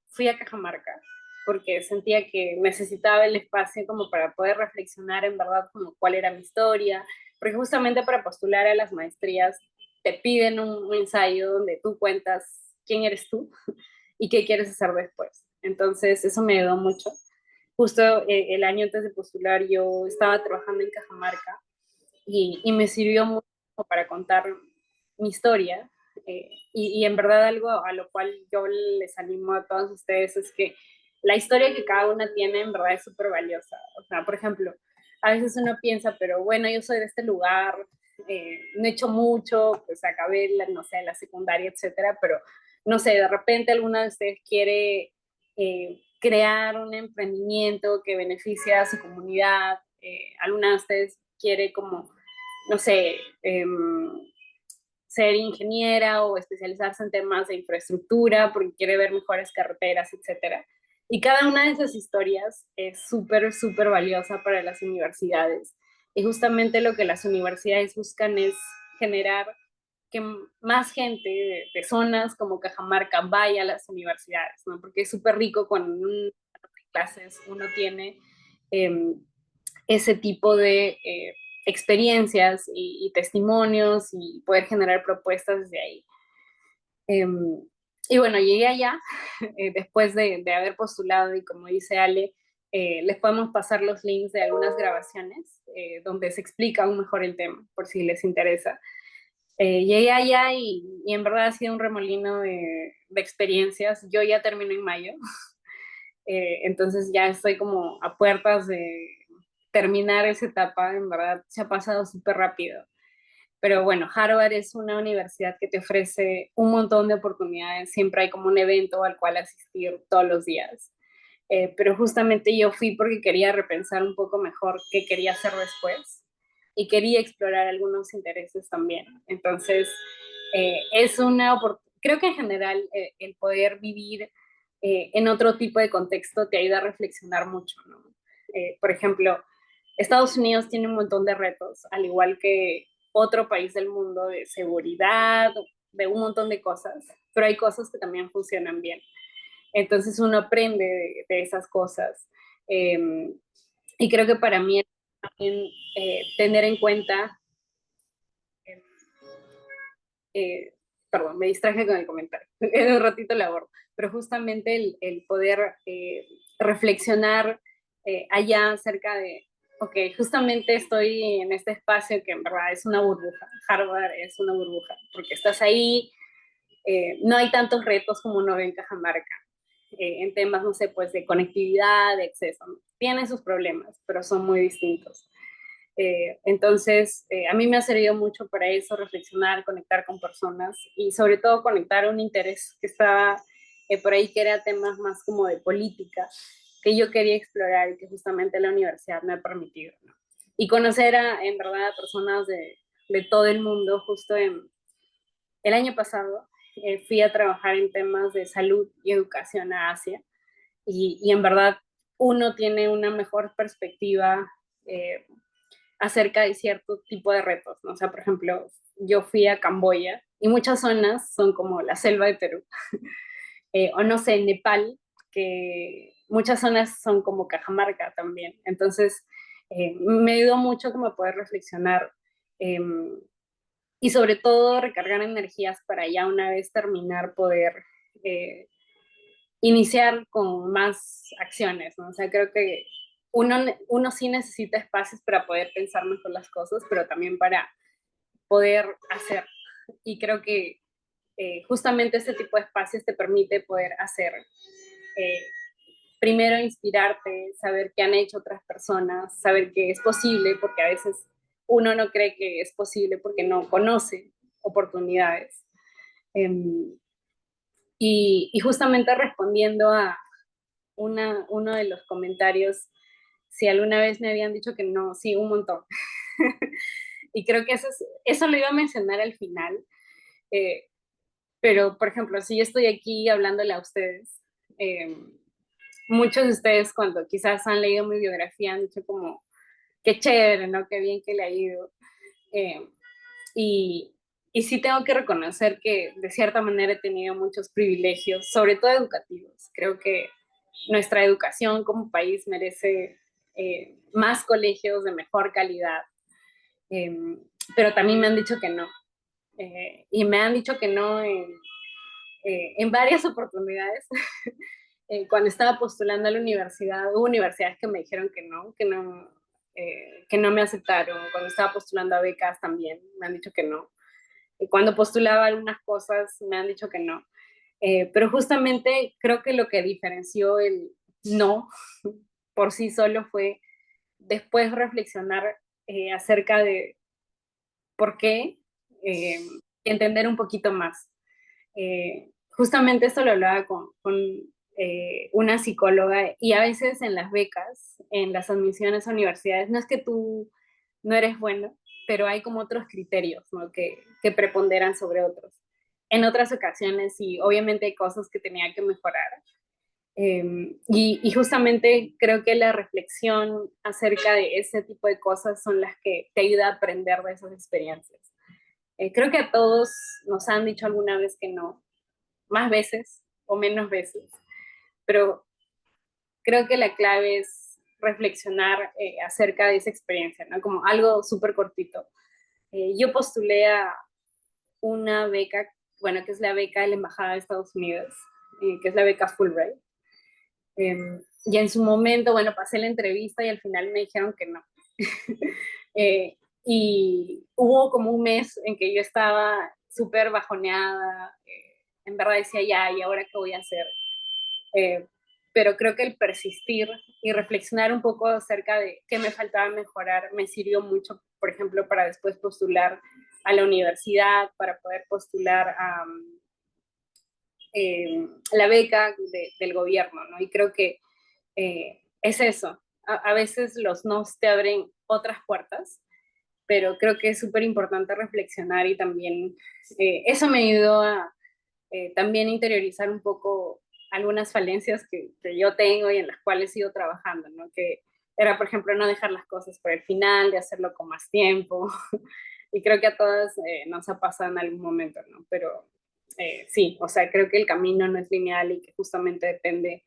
fui a Cajamarca porque sentía que necesitaba el espacio como para poder reflexionar en verdad como cuál era mi historia, porque justamente para postular a las maestrías te piden un ensayo donde tú cuentas quién eres tú y qué quieres hacer después. Entonces eso me ayudó mucho. Justo el año antes de postular yo estaba trabajando en Cajamarca y me sirvió mucho para contar mi historia. Y en verdad algo a lo cual yo les animo a todos ustedes es que la historia que cada una tiene en verdad es súper valiosa. O sea, por ejemplo, a veces uno piensa, pero bueno, yo soy de este lugar, no he hecho mucho, pues acabé, no sé, la secundaria, etcétera, pero no sé, de repente alguna de ustedes quiere crear un emprendimiento que beneficie a su comunidad, alguna de ustedes quiere como no sé, ser ingeniera o especializarse en temas de infraestructura porque quiere ver mejores carreteras, etcétera. Y cada una de esas historias es súper, súper valiosa para las universidades. Y justamente lo que las universidades buscan es generar que más gente de zonas como Cajamarca vaya a las universidades, ¿no? Porque es súper rico cuando en clases uno tiene eh, ese tipo de experiencias y testimonios y poder generar propuestas desde ahí. Eh, y bueno, llegué allá después de haber postulado y como dice Ale, les podemos pasar los links de algunas grabaciones donde se explica aún mejor el tema, por si les interesa. Llegué allá y en verdad ha sido un remolino de experiencias. Yo ya termino en mayo, entonces ya estoy como a puertas de terminar esa etapa, en verdad se ha pasado súper rápido. Pero bueno, Harvard es una universidad que te ofrece un montón de oportunidades, siempre hay como un evento al cual asistir todos los días. Pero justamente yo fui porque quería repensar un poco mejor qué quería hacer después y quería explorar algunos intereses también. Entonces, es una oportunidad, creo que en general el poder vivir en otro tipo de contexto te ayuda a reflexionar mucho, ¿no? Por ejemplo, Estados Unidos tiene un montón de retos, al igual que otro país del mundo, de seguridad, de un montón de cosas, pero hay cosas que también funcionan bien. Entonces uno aprende de esas cosas. Eh, y creo que para mí también tener en cuenta, eh, perdón, me distraje con el comentario, en un ratito lo abordo, pero justamente el poder reflexionar allá acerca de, ok, justamente estoy en este espacio que en verdad es una burbuja, Harvard es una burbuja, porque estás ahí, no hay tantos retos como uno ve en Cajamarca, en temas, no sé, pues de conectividad, de acceso, ¿no? Tiene sus problemas, pero son muy distintos. Entonces, a mí me ha servido mucho para eso, reflexionar, conectar con personas y sobre todo conectar un interés que estaba por ahí, que era temas más como de política, que yo quería explorar y que justamente la universidad me ha permitido, ¿no? Y conocer en verdad a personas de todo el mundo. Justo el año pasado fui a trabajar en temas de salud y educación a Asia y en verdad uno tiene una mejor perspectiva eh, acerca de cierto tipo de retos, ¿no? O sea, por ejemplo, yo fui a Camboya y muchas zonas son como la selva de Perú, o no sé, Nepal que muchas zonas son como Cajamarca también. Entonces, me ayudó mucho como a poder reflexionar eh, y sobre todo recargar energías para ya una vez terminar poder eh, iniciar con más acciones, ¿no? O sea, creo que uno sí necesita espacios para poder pensar mejor las cosas, pero también para poder hacer. Y creo que justamente este tipo de espacios te permite poder hacer. Eh, Primero inspirarte, saber qué han hecho otras personas, saber que es posible, porque a veces uno no cree que es posible porque no conoce oportunidades. Um, y justamente respondiendo a uno de los comentarios, si alguna vez me habían dicho que no, sí, un montón. Y creo que eso lo iba a mencionar al final. Eh, pero, por ejemplo, si yo estoy aquí hablándole a ustedes, eh, muchos de ustedes cuando quizás han leído mi biografía han dicho como, qué chévere, ¿no? Qué bien que le ha ido. Eh, y, y sí tengo que reconocer que de cierta manera he tenido muchos privilegios, sobre todo educativos. Creo que nuestra educación como país merece más colegios de mejor calidad, eh, pero también me han dicho que no. Y me han dicho que no en varias oportunidades. Cuando estaba postulando a la universidad, hubo universidades que me dijeron que no me aceptaron. Cuando estaba postulando a becas también me han dicho que no. Y cuando postulaba algunas cosas me han dicho que no. Pero justamente creo que lo que diferenció el no por sí solo fue después reflexionar acerca de por qué, entender un poquito más. Justamente esto lo hablaba con una psicóloga y a veces en las becas, en las admisiones a universidades, no es que tú no eres bueno, pero hay como otros criterios, ¿no? que preponderan sobre otros. En otras ocasiones, sí, obviamente hay cosas que tenía que mejorar. Y justamente creo que la reflexión acerca de ese tipo de cosas son las que te ayuda a aprender de esas experiencias. Creo que a todos nos han dicho alguna vez que no, más veces o menos veces, pero creo que la clave es reflexionar acerca de esa experiencia, ¿no? Como algo súper cortito. Yo postulé a una beca, bueno, que es la beca de la Embajada de Estados Unidos, que es la beca Fulbright. Y en su momento, bueno, pasé la entrevista y al final me dijeron que no. Y hubo como un mes en que yo estaba súper bajoneada, en verdad decía, ya, ¿y ahora qué voy a hacer? Eh, pero creo que el persistir y reflexionar un poco acerca de qué me faltaba mejorar me sirvió mucho, por ejemplo, para después postular a la universidad, para poder postular a la beca del gobierno, ¿no? Y creo que es eso. A veces los nos te abren otras puertas, pero creo que es súper importante reflexionar y también eso me ayudó a también interiorizar un poco algunas falencias que yo tengo y en las cuales sigo trabajando, ¿no? Que era, por ejemplo, no dejar las cosas por el final, de hacerlo con más tiempo. Y creo que a todas nos ha pasado en algún momento, ¿no? Pero sí, o sea, creo que el camino no es lineal y que justamente depende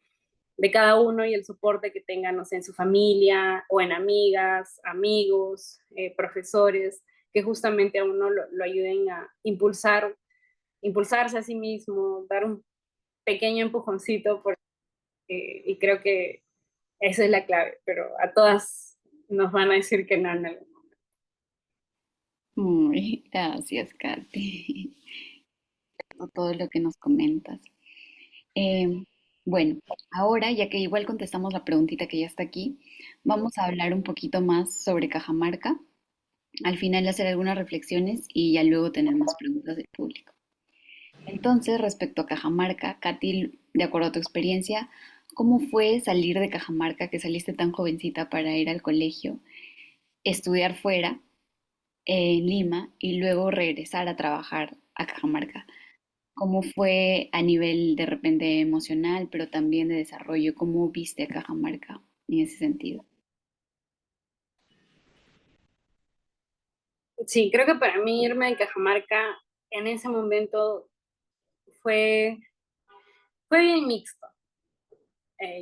de cada uno y el soporte que tengan, no sé, en su familia o en amigas, amigos, profesores, que justamente a uno lo ayuden a impulsarse a sí mismo, dar un pequeño empujoncito, y creo que esa es la clave, pero a todas nos van a decir que no en algún momento. Muy gracias, Katy, por todo lo que nos comentas. Eh, bueno, ahora, ya que igual contestamos la preguntita que ya está aquí, vamos a hablar un poquito más sobre Cajamarca. Al final hacer algunas reflexiones y ya luego tener más preguntas del público. Entonces, respecto a Cajamarca, Katy, de acuerdo a tu experiencia, ¿cómo fue salir de Cajamarca, que saliste tan jovencita para ir al colegio, estudiar fuera, en Lima, y luego regresar a trabajar a Cajamarca? ¿Cómo fue a nivel de repente emocional, pero también de desarrollo? ¿Cómo viste a Cajamarca en ese sentido? Sí, creo que para mí irme de Cajamarca en ese momento fue, fue bien mixto.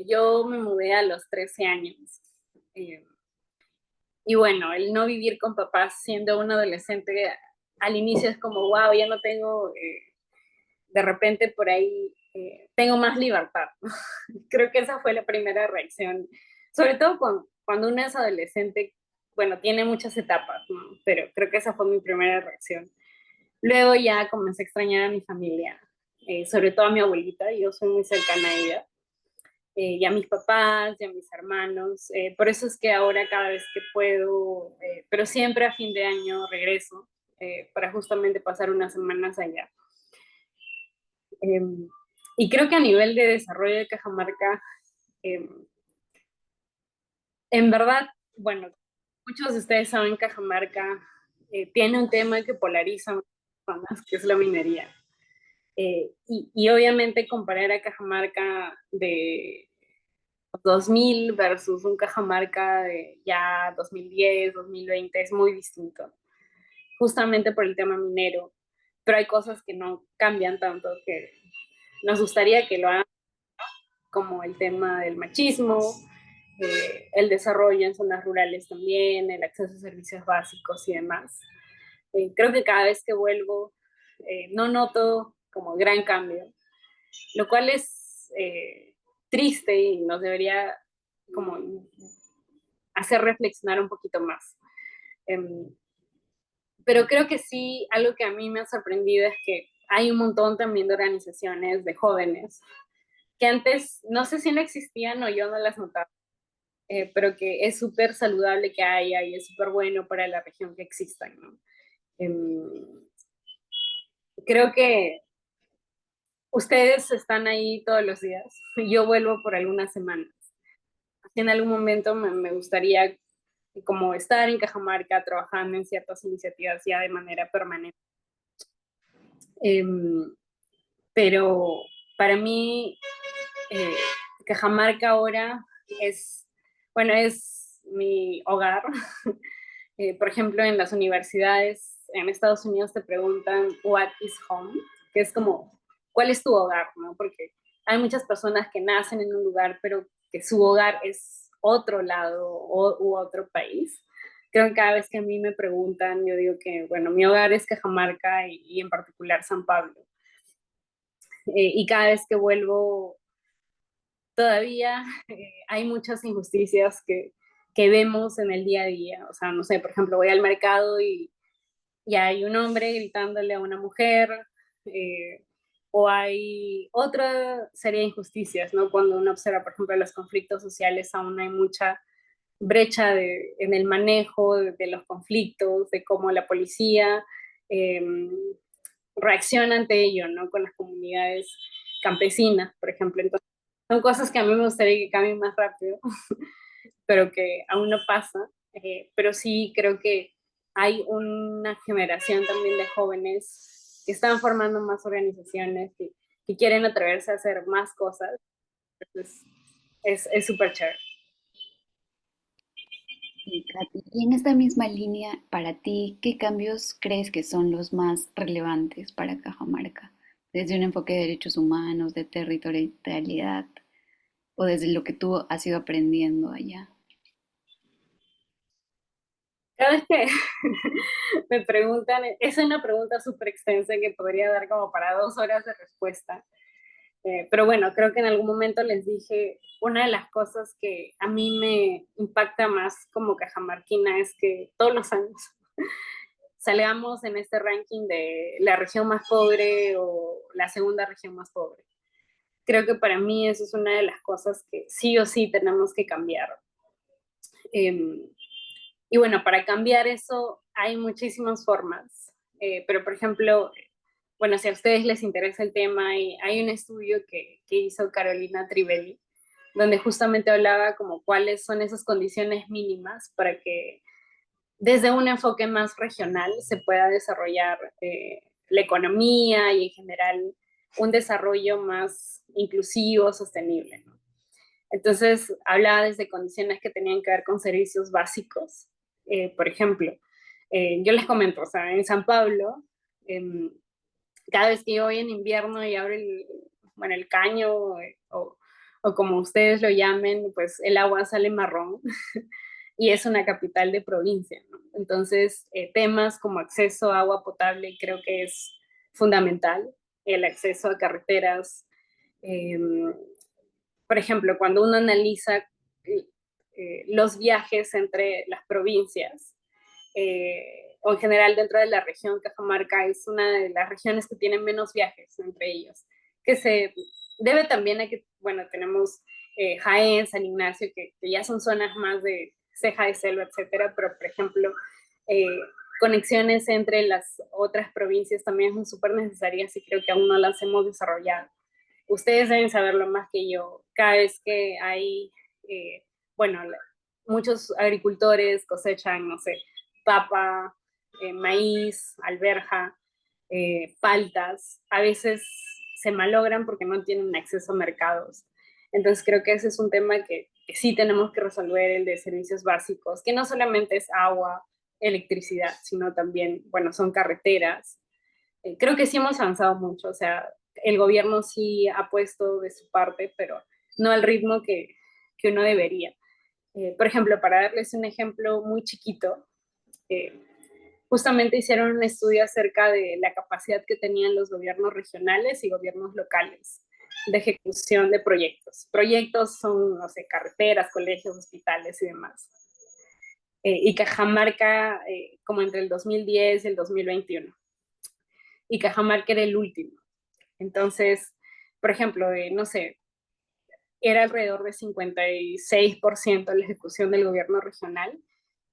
Yo me mudé a los 13 años. Eh, y bueno, el no vivir con papás siendo un adolescente al inicio es como, wow, ya no tengo, de repente por ahí, tengo más libertad. Creo que esa fue la primera reacción, sobre todo cuando uno es adolescente, bueno, tiene muchas etapas, ¿no? Pero creo que esa fue mi primera reacción. Luego ya comencé a extrañar a mi familia, sobre todo a mi abuelita, yo soy muy cercana a ella, y a mis papás, y a mis hermanos. Por eso es que ahora cada vez que puedo, pero siempre a fin de año regreso para justamente pasar unas semanas allá. Eh, y creo que a nivel de desarrollo de Cajamarca, eh, en verdad, bueno, muchos de ustedes saben que Cajamarca tiene un tema que polariza a muchas personas, que es la minería. Y obviamente comparar a Cajamarca de 2000 versus un Cajamarca de ya 2010, 2020 es muy distinto, justamente por el tema minero, pero hay cosas que no cambian tanto que nos gustaría que lo hagan, como el tema del machismo, el desarrollo en zonas rurales también, el acceso a servicios básicos y demás. Creo que cada vez que vuelvo no noto como gran cambio, lo cual es triste y nos debería como hacer reflexionar un poquito más. Um, pero creo que sí, algo que a mí me ha sorprendido es que hay un montón también de organizaciones de jóvenes que antes no sé si no existían o yo no las notaba, pero que es súper saludable que haya y es súper bueno para la región que existan, ¿no? Creo que ustedes están ahí todos los días, yo vuelvo por algunas semanas. En algún momento me gustaría como estar en Cajamarca trabajando en ciertas iniciativas ya de manera permanente. Eh, pero para mí, eh, Cajamarca ahora es, bueno, es mi hogar. Por ejemplo, en las universidades en Estados Unidos te preguntan, what is home? Que es como, ¿cuál es tu hogar? ¿No? Porque hay muchas personas que nacen en un lugar, pero que su hogar es otro lado u otro país. Creo que cada vez que a mí me preguntan, yo digo que, bueno, mi hogar es Cajamarca y en particular San Pablo. Y cada vez que vuelvo, todavía hay muchas injusticias que vemos en el día a día. O sea, no sé, por ejemplo, voy al mercado y hay un hombre gritándole a una mujer, eh, o hay otra serie de injusticias, ¿no? Cuando uno observa, por ejemplo, los conflictos sociales, aún hay mucha brecha en el manejo de los conflictos, de cómo la policía eh, reacciona ante ello, ¿no? Con las comunidades campesinas, por ejemplo. Entonces, son cosas que a mí me gustaría que cambien más rápido, pero que aún no pasa. Pero sí creo que hay una generación también de jóvenes que están formando más organizaciones, que quieren atreverse a hacer más cosas. Entonces, es súper chévere. Y, Katy, y en esta misma línea, para ti, ¿qué cambios crees que son los más relevantes para Cajamarca? Desde un enfoque de derechos humanos, de territorialidad, o desde lo que tú has ido aprendiendo allá. Cada vez que me preguntan, es una pregunta súper extensa que podría dar como para 2 horas de respuesta. Pero bueno, creo que en algún momento les dije, una de las cosas que a mí me impacta más como cajamarquina es que todos los años salgamos en este ranking de la región más pobre o la segunda región más pobre. Creo que para mí eso es una de las cosas que sí o sí tenemos que cambiar. Eh, y bueno, para cambiar eso hay muchísimas formas, pero por ejemplo, bueno, si a ustedes les interesa el tema, hay un estudio que hizo Carolina Trivelli, donde justamente hablaba como cuáles son esas condiciones mínimas para que desde un enfoque más regional se pueda desarrollar la economía y en general un desarrollo más inclusivo, sostenible, ¿no? Entonces, hablaba desde condiciones que tenían que ver con servicios básicos. Por ejemplo, yo les comento, o sea, en San Pablo, eh, cada vez que yo voy en invierno y abro bueno, el caño o o como ustedes lo llamen, pues el agua sale marrón y es una capital de provincia, ¿no? Entonces, temas como acceso a agua potable creo que es fundamental, el acceso a carreteras. Eh, por ejemplo, cuando uno analiza los viajes entre las provincias, o en general dentro de la región, Cajamarca es una de las regiones que tienen menos viajes entre ellos, que se debe también a que, bueno, tenemos Jaén, San Ignacio, que ya son zonas más de ceja de selva, etcétera, pero por ejemplo, eh, conexiones entre las otras provincias también son súper necesarias y creo que aún no las hemos desarrollado. Ustedes deben saberlo más que yo. Cada vez que hay, eh, bueno, muchos agricultores cosechan, no sé, papa, maíz, alberja, paltas, a veces se malogran porque no tienen acceso a mercados. Entonces creo que ese es un tema que sí tenemos que resolver, el de servicios básicos, que no solamente es agua, electricidad, sino también, bueno, son carreteras. Creo que sí hemos avanzado mucho, o sea, el gobierno sí ha puesto de su parte, pero no al ritmo que uno debería. Por ejemplo, para darles un ejemplo muy chiquito, eh, justamente hicieron un estudio acerca de la capacidad que tenían los gobiernos regionales y gobiernos locales de ejecución de proyectos. Proyectos son, no sé, carreteras, colegios, hospitales y demás. Y Cajamarca, como entre el 2010 y el 2021. Y Cajamarca era el último. Entonces, por ejemplo, no sé, era alrededor de 56% de la ejecución del gobierno regional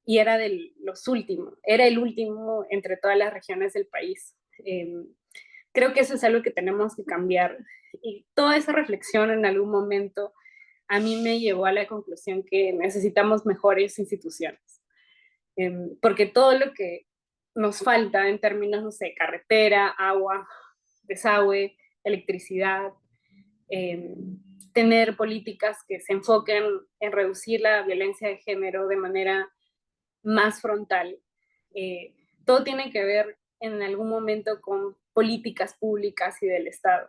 y era de los últimos, era el último entre todas las regiones del país. Creo que eso es algo que tenemos que cambiar y toda esa reflexión en algún momento a mí me llevó a la conclusión que necesitamos mejores instituciones, porque todo lo que nos falta en términos, no sé, carretera, agua, desagüe, electricidad, eh, tener políticas que se enfoquen en reducir la violencia de género de manera más frontal. Eh, Todo tiene que ver en algún momento con políticas públicas y del Estado.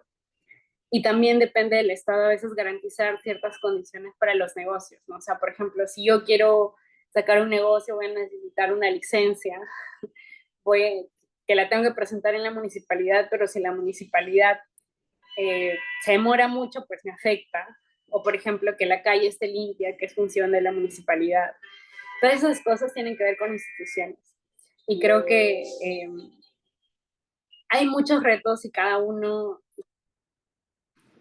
Y también depende del Estado a veces garantizar ciertas condiciones para los negocios, ¿no? O sea, por ejemplo, si yo quiero sacar un negocio, voy a necesitar una licencia, voy, que la tengo que presentar en la municipalidad, pero si la municipalidad se demora mucho, pues me afecta. O por ejemplo, que la calle esté limpia, que es función de la municipalidad. Todas esas cosas tienen que ver con instituciones. Y creo que hay muchos retos y cada uno,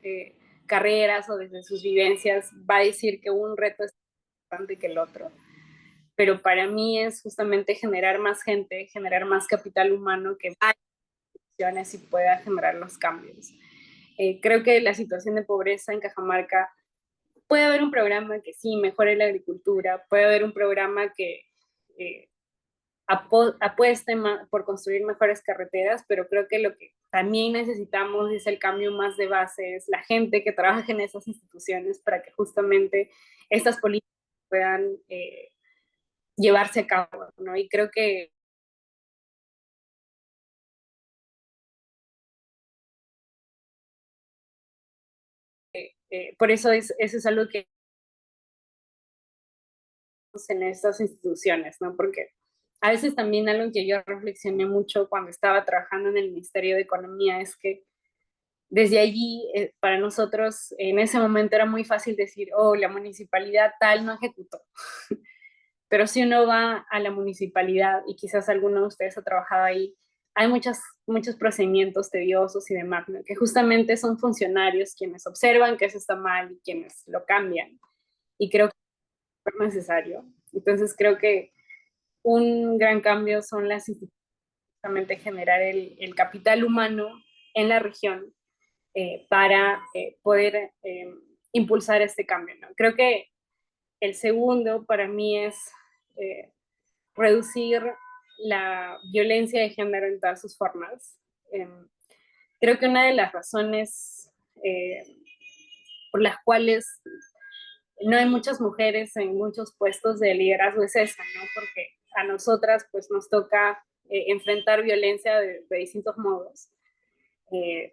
eh, carreras o desde sus vivencias, va a decir que un reto es más importante que el otro. Pero para mí es justamente generar más gente, generar más capital humano que vaya a instituciones y pueda generar los cambios. Creo que la situación de pobreza en Cajamarca, puede haber un programa que sí mejore la agricultura, puede haber un programa que eh, apueste por construir mejores carreteras, pero creo que lo que también necesitamos es el cambio más de base, es la gente que trabaja en esas instituciones para que justamente estas políticas puedan llevarse a cabo, ¿no? Y creo que por eso eso es algo que en estas instituciones, ¿no? Porque a veces también algo que yo reflexioné mucho cuando estaba trabajando en el Ministerio de Economía es que desde allí, para nosotros, en ese momento era muy fácil decir, oh, la municipalidad tal no ejecutó. Pero si uno va a la municipalidad, y quizás alguno de ustedes ha trabajado ahí, hay muchos procedimientos tediosos y demás, ¿no? Que justamente son funcionarios quienes observan que eso está mal y quienes lo cambian. Y creo que es necesario. Entonces creo que un gran cambio son las instituciones, justamente generar el capital humano en la región para poder impulsar este cambio, ¿no? Creo que el segundo para mí es eh, reducir la violencia de género en todas sus formas. Eh, Creo que una de las razones eh, por las cuales no hay muchas mujeres en muchos puestos de liderazgo es esa, ¿no? Porque a nosotras pues nos toca enfrentar violencia de distintos modos. Eh,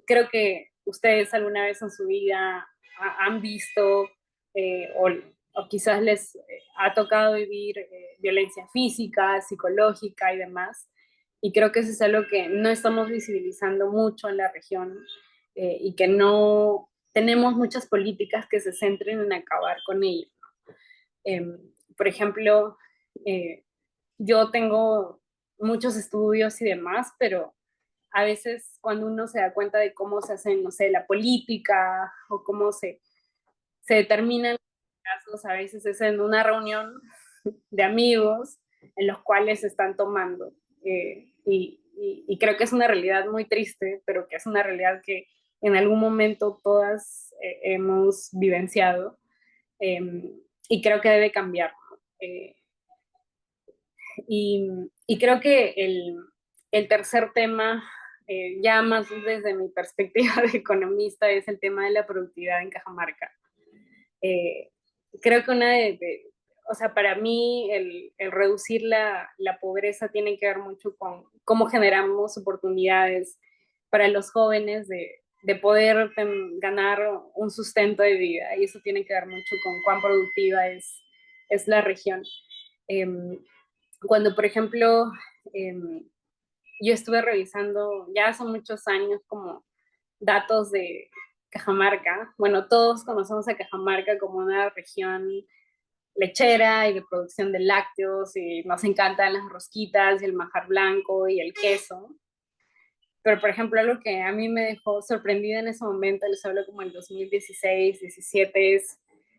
Creo que ustedes alguna vez en su vida han visto o quizás les ha tocado vivir violencia física, psicológica y demás. Y creo que eso es algo que no estamos visibilizando mucho en la región y que no tenemos muchas políticas que se centren en acabar con ello. Eh, por ejemplo, eh, yo tengo muchos estudios y demás, pero a veces cuando uno se da cuenta de cómo se hace, no sé, la política o cómo se determinan los casos, a veces es en una reunión de amigos en los cuales se están tomando. Y creo que es una realidad muy triste, pero que es una realidad que en algún momento todas hemos vivenciado eh, y creo que debe cambiar. Eh, y, y, creo que el tercer tema, ya más desde mi perspectiva de economista, es el tema de la productividad en Cajamarca. Eh, creo que o sea, para mí el reducir la pobreza tiene que ver mucho con cómo generamos oportunidades para los jóvenes de poder ganar un sustento de vida. Y eso tiene que ver mucho con cuán productiva es la región. Eh, cuando, por ejemplo, eh, yo estuve revisando ya hace muchos años como datos de Cajamarca. Bueno, todos conocemos a Cajamarca como una región lechera y de producción de lácteos y nos encantan las rosquitas y el manjar blanco y el queso. Pero, por ejemplo, algo que a mí me dejó sorprendida en ese momento, les hablo como en 2016, 17, es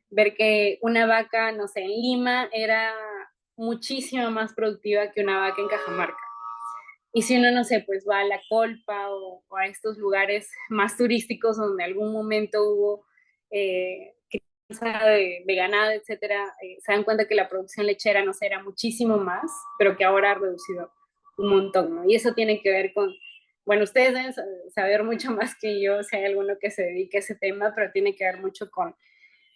ver que una vaca, no sé, en Lima era muchísimo más productiva que una vaca en Cajamarca. Y si uno, no sé, pues va a La Colpa o a estos lugares más turísticos donde en algún momento hubo crianza de ganado, etcétera, se dan cuenta que la producción lechera, no sé, era muchísimo más, pero que ahora ha reducido un montón, ¿no? Y eso tiene que ver con, bueno, ustedes deben saber mucho más que yo, si hay alguno que se dedique a ese tema, pero tiene que ver mucho con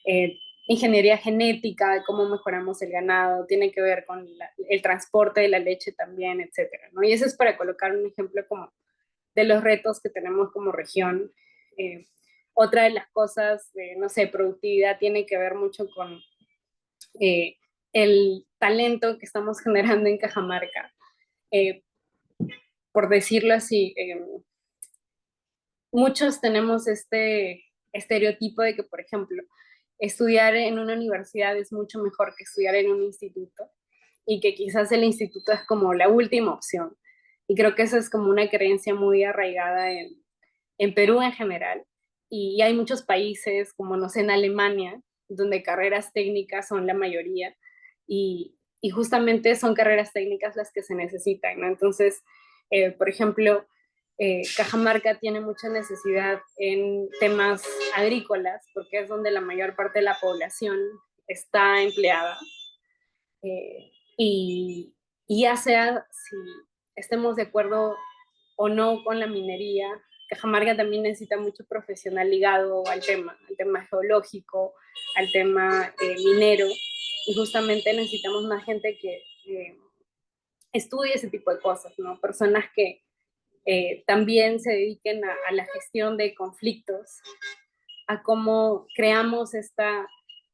eh, ingeniería genética, de cómo mejoramos el ganado, tiene que ver con el transporte de la leche también, etcétera, ¿no? Y eso es para colocar un ejemplo como de los retos que tenemos como región. Eh, otra de las cosas, no sé, productividad tiene que ver mucho con eh, el talento que estamos generando en Cajamarca. Eh, por decirlo así, muchos tenemos este estereotipo de que, por ejemplo, estudiar en una universidad es mucho mejor que estudiar en un instituto y que quizás el instituto es como la última opción. Y creo que esa es como una creencia muy arraigada en Perú en general. Y hay muchos países, como no sé, en Alemania, donde carreras técnicas son la mayoría y justamente son carreras técnicas las que se necesitan, ¿no? Entonces, por ejemplo, Cajamarca tiene mucha necesidad en temas agrícolas, porque es donde la mayor parte de la población está empleada. Eh, y, y ya sea si estemos de acuerdo o no con la minería, Cajamarca también necesita mucho profesional ligado al tema geológico, al tema minero, y justamente necesitamos más gente que estudie ese tipo de cosas, ¿no? Personas que también se dediquen a la gestión de conflictos, a cómo creamos esta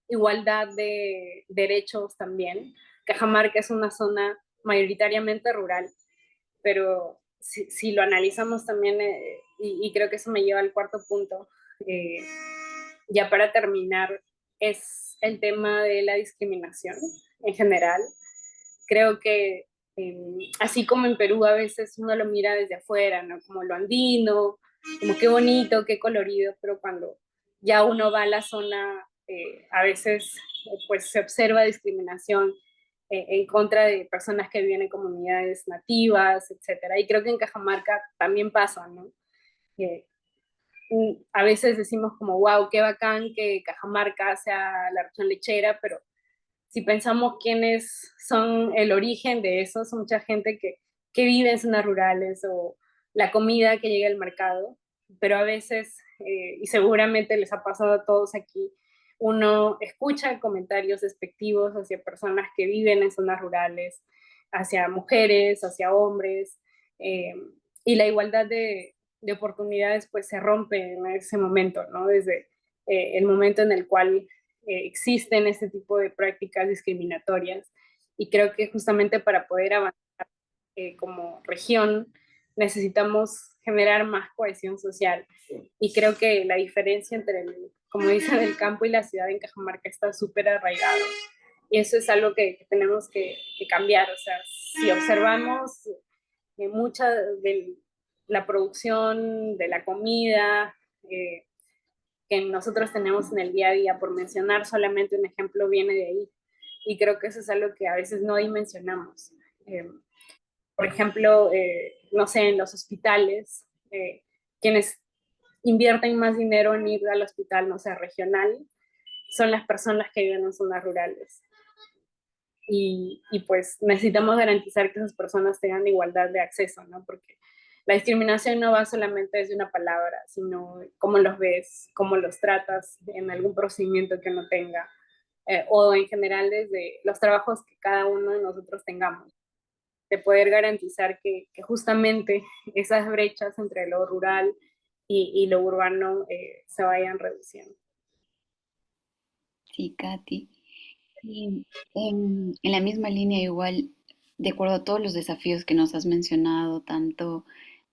igualdad de derechos también. Cajamarca es una zona mayoritariamente rural, pero si lo analizamos también, y creo que eso me lleva al cuarto punto, eh, ya para terminar, es el tema de la discriminación en general. Creo que así como en Perú a veces uno lo mira desde afuera, ¿no? Como lo andino, como qué bonito, qué colorido, pero cuando ya uno va a la zona, a veces pues se observa discriminación en contra de personas que viven en comunidades nativas, etcétera. Y creo que en Cajamarca también pasa, ¿no? Eh, a veces decimos como, wow, qué bacán que Cajamarca sea la región lechera, pero si pensamos quiénes son el origen de eso, son mucha gente que vive en zonas rurales o la comida que llega al mercado, pero a veces, y seguramente les ha pasado a todos aquí, uno escucha comentarios despectivos hacia personas que viven en zonas rurales, hacia mujeres, hacia hombres, eh, y la igualdad de oportunidades pues se rompe en ese momento, ¿no? el momento en el cual existen este tipo de prácticas discriminatorias. Y creo que justamente para poder avanzar como región necesitamos generar más cohesión social. Y creo que la diferencia entre, como dicen, el campo y la ciudad en Cajamarca está súper arraigado. Y eso es algo que tenemos que cambiar. O sea, si observamos mucha de la producción de la comida eh, que nosotros tenemos en el día a día, por mencionar solamente un ejemplo, viene de ahí. Y creo que eso es algo que a veces no dimensionamos. Eh, por ejemplo, no sé, en los hospitales, quienes invierten más dinero en ir al hospital, no sé, regional, son las personas que viven en zonas rurales. Y pues necesitamos garantizar que esas personas tengan igualdad de acceso, ¿no? Porque la discriminación no va solamente desde una palabra, sino cómo los ves, cómo los tratas en algún procedimiento que uno tenga, o en general desde los trabajos que cada uno de nosotros tengamos, de poder garantizar que justamente esas brechas entre lo rural y lo urbano se vayan reduciendo. Sí, Katy. Y en la misma línea, igual, de acuerdo a todos los desafíos que nos has mencionado, tanto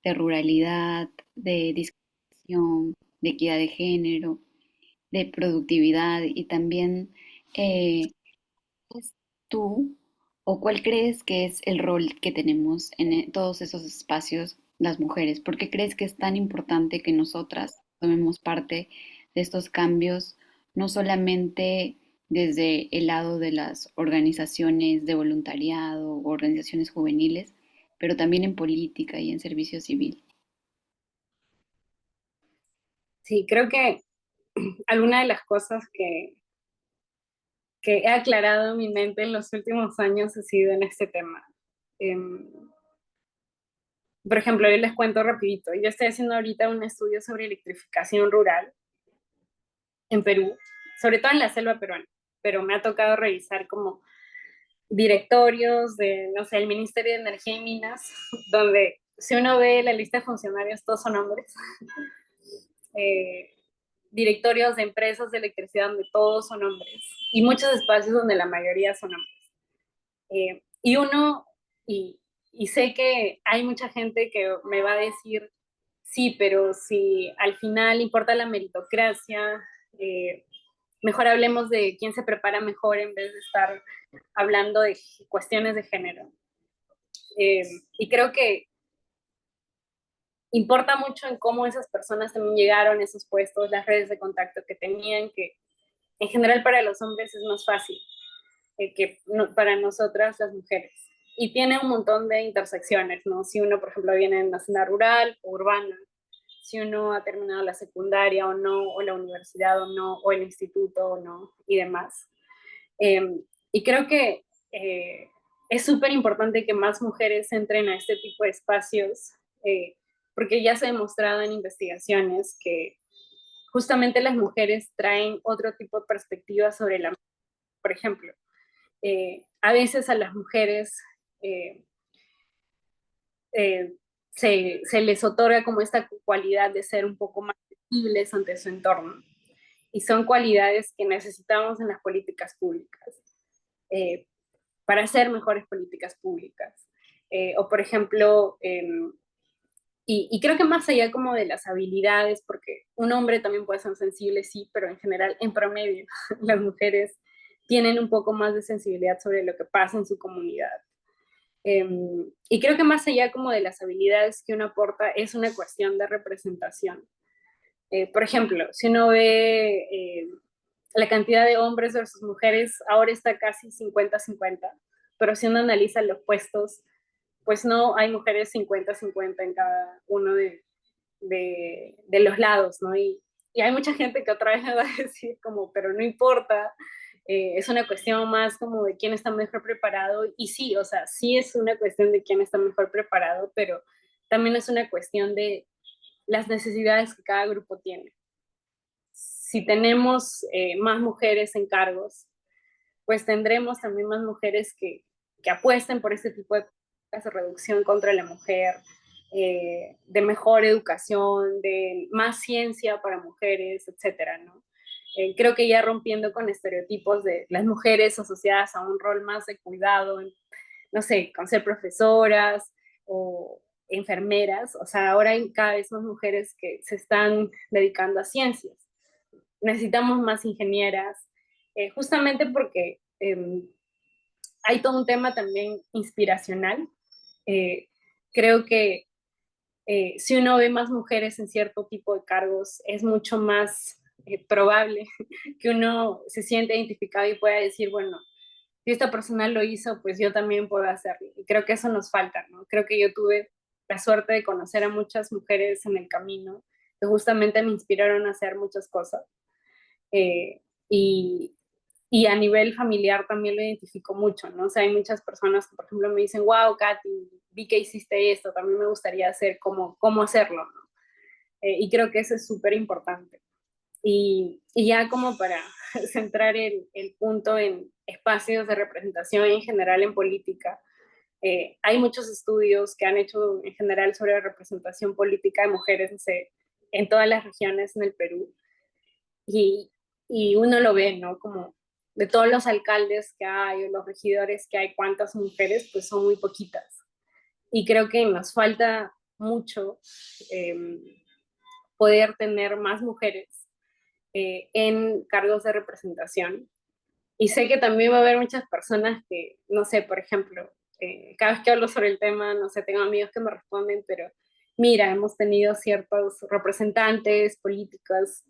de ruralidad, de discriminación, de equidad de género, de productividad y también ¿es tú o cuál crees que es el rol que tenemos en todos esos espacios las mujeres? ¿Por qué crees que es tan importante que nosotras tomemos parte de estos cambios, no solamente desde el lado de las organizaciones de voluntariado o organizaciones juveniles, pero también en política y en servicio civil? Sí, creo que alguna de las cosas que he aclarado en mi mente en los últimos años ha sido en este tema. Um, por ejemplo, yo les cuento rapidito. Yo estoy haciendo ahorita un estudio sobre electrificación rural en Perú, sobre todo en la selva peruana, pero me ha tocado revisar como directorios de, no sé, el Ministerio de Energía y Minas, donde si uno ve la lista de funcionarios, todos son hombres. Eh, directorios de empresas de electricidad donde todos son hombres y muchos espacios donde la mayoría son hombres. Y uno, y, y sé que hay mucha gente que me va a decir, sí, pero si al final importa la meritocracia, eh, mejor hablemos de quién se prepara mejor en vez de estar hablando de cuestiones de género. Y creo que importa mucho en cómo esas personas también llegaron a esos puestos, las redes de contacto que tenían, que en general para los hombres es más fácil que no, para nosotras las mujeres. Y tiene un montón de intersecciones, ¿no? Si uno, por ejemplo, viene en una zona rural o urbana, si uno ha terminado la secundaria o no, o la universidad o no, o el instituto o no, y demás. Eh, y creo que es súper importante que más mujeres entren a este tipo de espacios, porque ya se ha demostrado en investigaciones que justamente las mujeres traen otro tipo de perspectiva sobre la, por ejemplo, a veces a las mujeres eh, eh, se les otorga como esta cualidad de ser un poco más sensibles ante su entorno. Y son cualidades que necesitamos en las políticas públicas eh, para hacer mejores políticas públicas. O por ejemplo, y creo que más allá como de las habilidades, porque un hombre también puede ser sensible, sí, pero en general, en promedio, las mujeres tienen un poco más de sensibilidad sobre lo que pasa en su comunidad. Y creo que más allá como de las habilidades que uno aporta, es una cuestión de representación. Por ejemplo, si uno ve la cantidad de hombres versus mujeres, ahora está casi 50-50, pero si uno analiza los puestos, pues no hay mujeres 50-50 en cada uno de los lados, ¿no? Y hay mucha gente que otra vez me va a decir como, pero no importa, es una cuestión más como de quién está mejor preparado, y sí, o sea, sí es una cuestión de quién está mejor preparado, pero también es una cuestión de las necesidades que cada grupo tiene. Si tenemos más mujeres en cargos, pues tendremos también más mujeres que apuesten por este tipo de reducción contra la mujer, de mejor educación, de más ciencia para mujeres, etcétera, ¿no? Creo que ya rompiendo con estereotipos de las mujeres asociadas a un rol más de cuidado, no sé, con ser profesoras o enfermeras, o sea, ahora hay cada vez más mujeres que se están dedicando a ciencias. Necesitamos más ingenieras, justamente porque hay todo un tema también inspiracional. Eh, Creo que si uno ve más mujeres en cierto tipo de cargos, es mucho más probable que uno se siente identificado y pueda decir, bueno, si esta persona lo hizo, pues yo también puedo hacerlo. Y creo que eso nos falta, ¿no? Creo que yo tuve la suerte de conocer a muchas mujeres en el camino que justamente me inspiraron a hacer muchas cosas. Eh, y, y a nivel familiar también lo identifico mucho, ¿no? O sea, hay muchas personas que, por ejemplo, me dicen, wow, Katy, vi que hiciste esto, también me gustaría hacer cómo hacerlo, ¿no? Y creo que eso es súper importante. Y ya como para centrar el punto en espacios de representación en general en política, hay muchos estudios que han hecho en general sobre la representación política de mujeres, no sé, en todas las regiones en el Perú. Y, y uno lo ve, ¿no? Como de todos los alcaldes que hay o los regidores que hay, cuántas mujeres, pues son muy poquitas. Y creo que nos falta mucho eh, poder tener más mujeres en cargos de representación. Y sé que también va a haber muchas personas que, no sé, por ejemplo, cada vez que hablo sobre el tema, no sé, tengo amigos que me responden, pero mira, hemos tenido ciertos representantes políticas,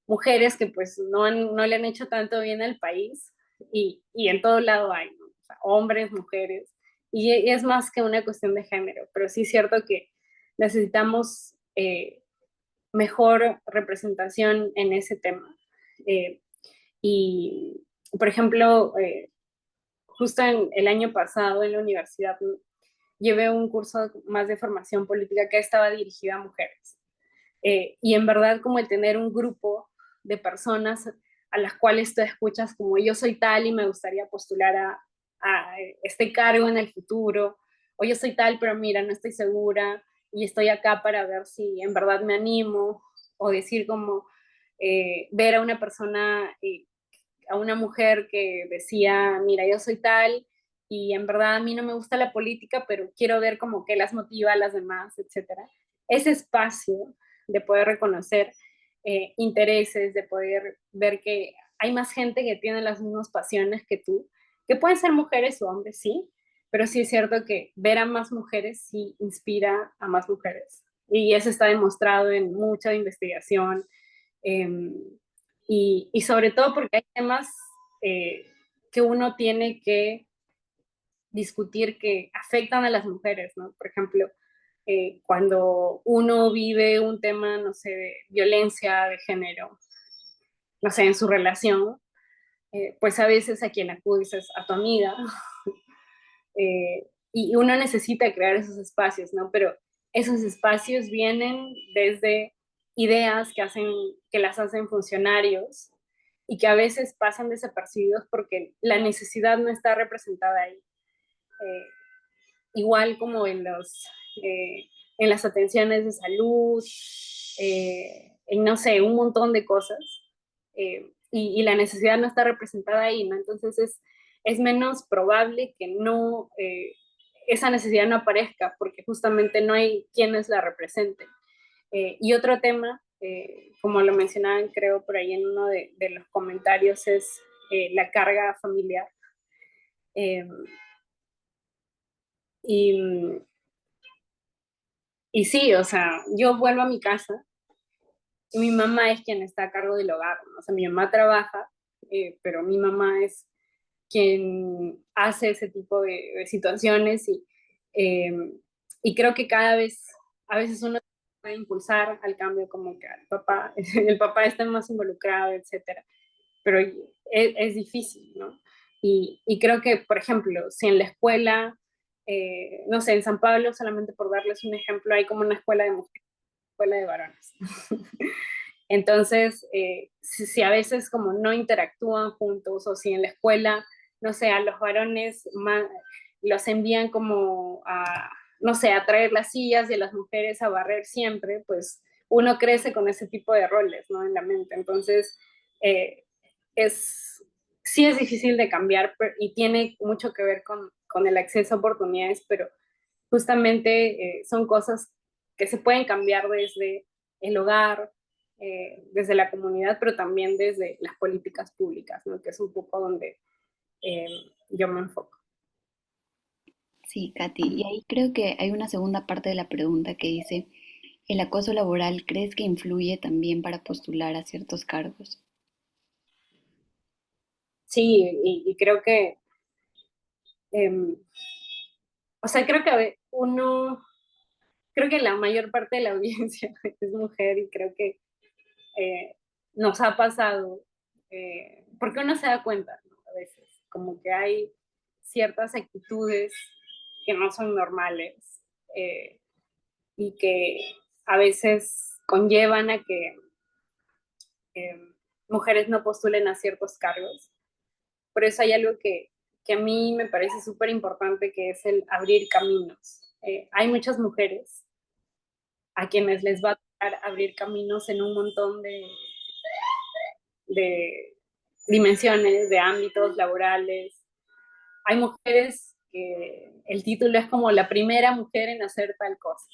mujeres que pues no le han hecho tanto bien al país y en todo lado hay, ¿no? O sea, hombres, mujeres, y es más que una cuestión de género, pero sí es cierto que necesitamos mejor representación en ese tema. Eh, y, por ejemplo, justo en el año pasado en la universidad llevé un curso más de formación política que estaba dirigida a mujeres. Y en verdad como el tener un grupo de personas a las cuales tú escuchas como yo soy tal y me gustaría postular a este cargo en el futuro, o yo soy tal, pero mira, no estoy segura y estoy acá para ver si en verdad me animo, o decir como ver a una persona a una mujer que decía, mira, yo soy tal y en verdad a mí no me gusta la política, pero quiero ver como que las motiva a las demás, etcétera. Ese espacio de poder reconocer intereses, de poder ver que hay más gente que tiene las mismas pasiones que tú, que pueden ser mujeres o hombres, sí, pero sí es cierto que ver a más mujeres sí inspira a más mujeres. Y eso está demostrado en mucha investigación, eh, y sobre todo porque hay temas que uno tiene que discutir que afectan a las mujeres, ¿no? Por ejemplo, cuando uno vive un tema, no sé, de violencia de género, no sé, en su relación, pues a veces a quien acudes es a tu amiga, y uno necesita crear esos espacios, ¿no? Pero esos espacios vienen desde ideas que las hacen funcionarios y que a veces pasan desapercibidos porque la necesidad no está representada ahí. Igual como en las atenciones de salud, en no sé, un montón de cosas, y la necesidad no está representada ahí, ¿no? Entonces es menos probable que no, esa necesidad no aparezca porque justamente no hay quienes la representen. Y otro tema, como lo mencionaban creo por ahí en uno de los comentarios, es la carga familiar. Eh, y, y sí, o sea, yo vuelvo a mi casa y mi mamá es quien está a cargo del hogar, ¿no? O sea, mi mamá trabaja, pero mi mamá es quien hace ese tipo de situaciones eh, y creo que cada vez, a veces uno puede impulsar al cambio como que el papá, el papá está más involucrado, etcétera, pero es difícil, ¿no? Y creo que, por ejemplo, si en la escuela, no sé, en San Pablo, solamente por darles un ejemplo, hay como una escuela de mujeres, escuela de varones. Entonces, si a veces como no interactúan juntos o si en la escuela, no sé, a los varones los envían como a, no sé, a traer las sillas y a las mujeres a barrer siempre, pues uno crece con ese tipo de roles, ¿no? En la mente. Entonces, eh, es, sí es difícil de cambiar y tiene mucho que ver con el acceso a oportunidades, pero justamente son cosas que se pueden cambiar desde el hogar, desde la comunidad, pero también desde las políticas públicas, ¿no? Que es un poco donde eh, yo me enfoco. Sí, Katy. Y ahí creo que hay una segunda parte de la pregunta que dice, ¿el acoso laboral crees que influye también para postular a ciertos cargos? Sí, y creo que, eh, o sea, creo que creo que la mayor parte de la audiencia es mujer y creo que eh, nos ha pasado, porque uno se da cuenta, ¿no? A veces, como que hay ciertas actitudes que no son normales eh, y que a veces conllevan a que eh, mujeres no postulen a ciertos cargos. Por eso hay algo que a mí me parece súper importante, que es el abrir caminos. Hay muchas mujeres a quienes les va a tocar abrir caminos en un montón de dimensiones, de ámbitos laborales. Hay mujeres que el título es como la primera mujer en hacer tal cosa.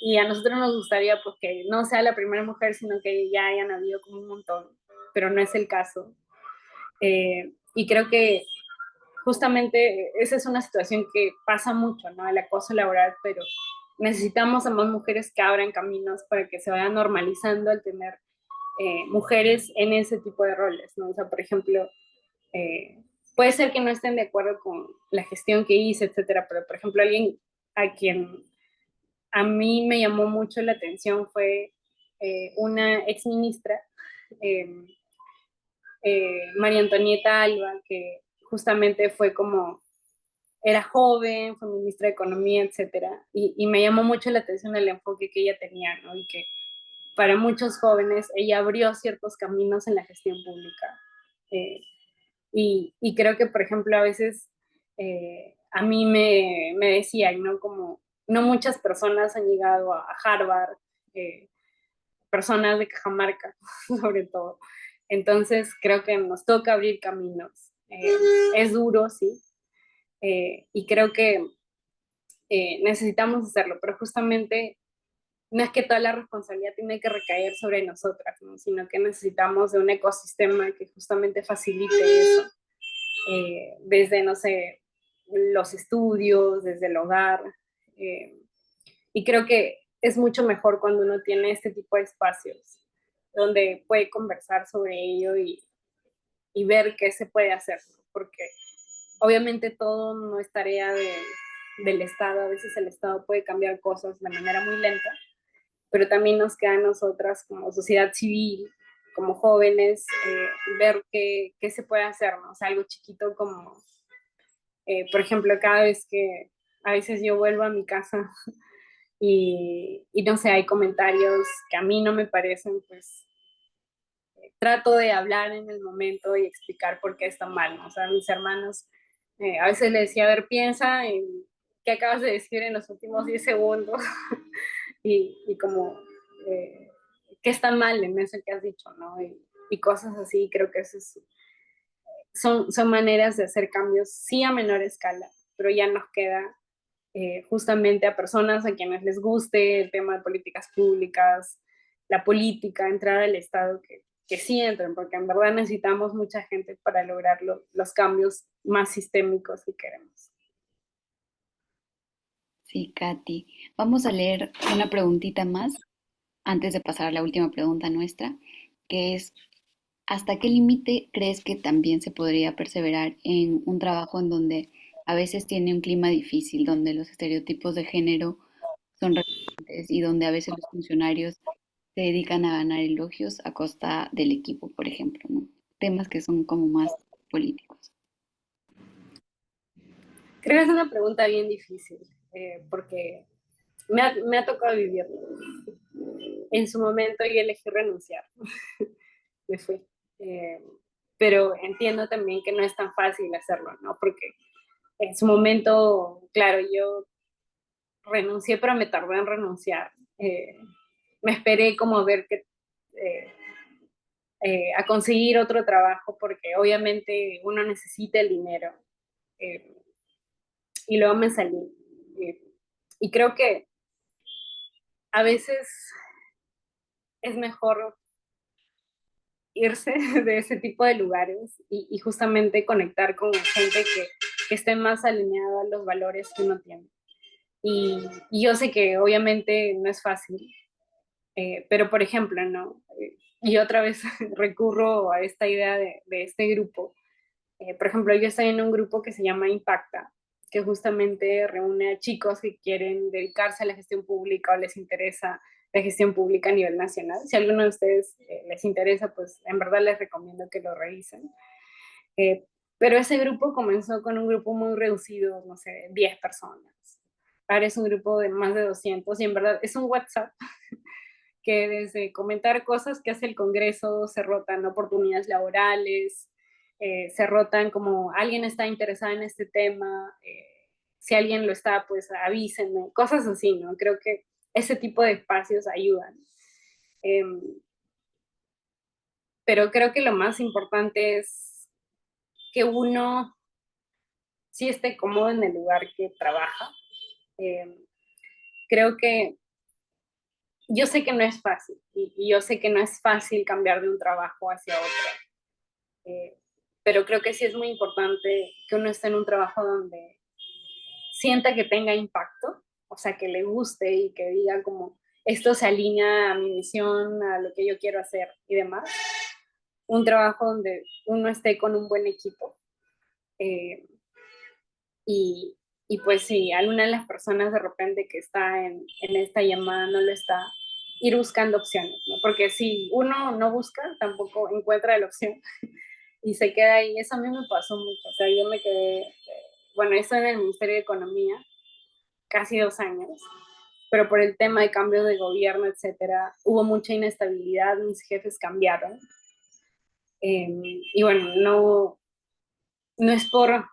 Y a nosotros nos gustaría pues que no sea la primera mujer, sino que ya hayan habido como un montón, pero no es el caso. Y creo que justamente esa es una situación que pasa mucho, ¿no? El acoso laboral, pero necesitamos a más mujeres que abran caminos para que se vaya normalizando el tener mujeres en ese tipo de roles, ¿no? O sea, por ejemplo, eh, puede ser que no estén de acuerdo con la gestión que hice, etcétera, pero por ejemplo, alguien a quien a mí me llamó mucho la atención fue una ex ministra, eh, María Antonieta Alba, que justamente fue como, era joven, fue ministra de Economía, etcétera, y me llamó mucho la atención el enfoque que ella tenía, ¿no? Y que para muchos jóvenes ella abrió ciertos caminos en la gestión pública. Eh, y creo que, por ejemplo, a veces a mí me decían, ¿no? Como no muchas personas han llegado a Harvard, eh, personas de Cajamarca, sobre todo. Entonces, creo que nos toca abrir caminos. Es duro, sí, y creo que necesitamos hacerlo, pero justamente no es que toda la responsabilidad tiene que recaer sobre nosotras, ¿no? Sino que necesitamos de un ecosistema que justamente facilite eso, desde, no sé, los estudios, desde el hogar. eh, y creo que es mucho mejor cuando uno tiene este tipo de espacios donde puede conversar sobre ello y ver qué se puede hacer, porque obviamente todo no es tarea del Estado, a veces el Estado puede cambiar cosas de manera muy lenta, pero también nos queda a nosotras como sociedad civil, como jóvenes, ver qué se puede hacer, ¿no? O sea, algo chiquito como, por ejemplo, cada vez que a veces yo vuelvo a mi casa y no sé, hay comentarios que a mí no me parecen, pues trato de hablar en el momento y explicar por qué está mal, ¿no? O sea, a mis hermanos, a veces les decía, a ver, piensa en qué acabas de decir en los últimos 10 segundos y como eh, qué está mal en eso que has dicho, ¿no? Y cosas así, creo que eso son maneras de hacer cambios, sí a menor escala, pero ya nos queda justamente a personas a quienes les guste el tema de políticas públicas, la política, entrar al Estado, que sí entren, porque en verdad necesitamos mucha gente para lograr los cambios más sistémicos que queremos. Sí, Katy. Vamos a leer una preguntita más antes de pasar a la última pregunta nuestra, que es, ¿hasta qué límite crees que también se podría perseverar en un trabajo en donde a veces tiene un clima difícil, donde los estereotipos de género son recurrentes y donde a veces los funcionarios se dedican a ganar elogios a costa del equipo, por ejemplo, ¿no? Temas que son como más políticos. Creo que es una pregunta bien difícil, porque me ha tocado vivirlo. En su momento yo elegí renunciar, me fui. Eh, pero entiendo también que no es tan fácil hacerlo, ¿no? Porque en su momento, claro, yo renuncié, pero me tardé en renunciar. Me esperé como a ver eh, a conseguir otro trabajo porque obviamente uno necesita el dinero. eh, y luego me salí. eh, y creo que a veces es mejor irse de ese tipo de lugares y justamente conectar con gente que esté más alineada a los valores que uno tiene. Y yo sé que obviamente no es fácil, pero por ejemplo, ¿no? Y otra vez recurro a esta idea de este grupo. Por ejemplo, yo estoy en un grupo que se llama Impacta, que justamente reúne a chicos que quieren dedicarse a la gestión pública o les interesa la gestión pública a nivel nacional. Si a alguno de ustedes les interesa, pues en verdad les recomiendo que lo revisen. Eh, pero ese grupo comenzó con un grupo muy reducido, no sé, 10 personas. Ahora es un grupo de más de 200 y en verdad es un WhatsApp que desde comentar cosas que hace el Congreso se rotan oportunidades laborales, se rotan como alguien está interesado en este tema, si alguien lo está, pues avísenme, cosas así, ¿no? Creo que ese tipo de espacios ayudan. Eh, pero creo que lo más importante es que uno sí esté cómodo en el lugar que trabaja. Eh, creo que yo sé que no es fácil y yo sé que no es fácil cambiar de un trabajo hacia otro. Eh, pero creo que sí es muy importante que uno esté en un trabajo donde sienta que tenga impacto, o sea, que le guste y que diga como esto se alinea a mi misión, a lo que yo quiero hacer y demás. Un trabajo donde uno esté con un buen equipo. Eh, y, y pues si alguna de las personas de repente que está en esta llamada no lo está, ir buscando opciones, ¿no? Porque si uno no busca, tampoco encuentra la opción y se queda ahí. Eso a mí me pasó mucho. O sea, yo me quedé, bueno, estoy en el Ministerio de Economía casi 2 años, pero por el tema de cambios de gobierno, etcétera, hubo mucha inestabilidad, mis jefes cambiaron. Y bueno, no es por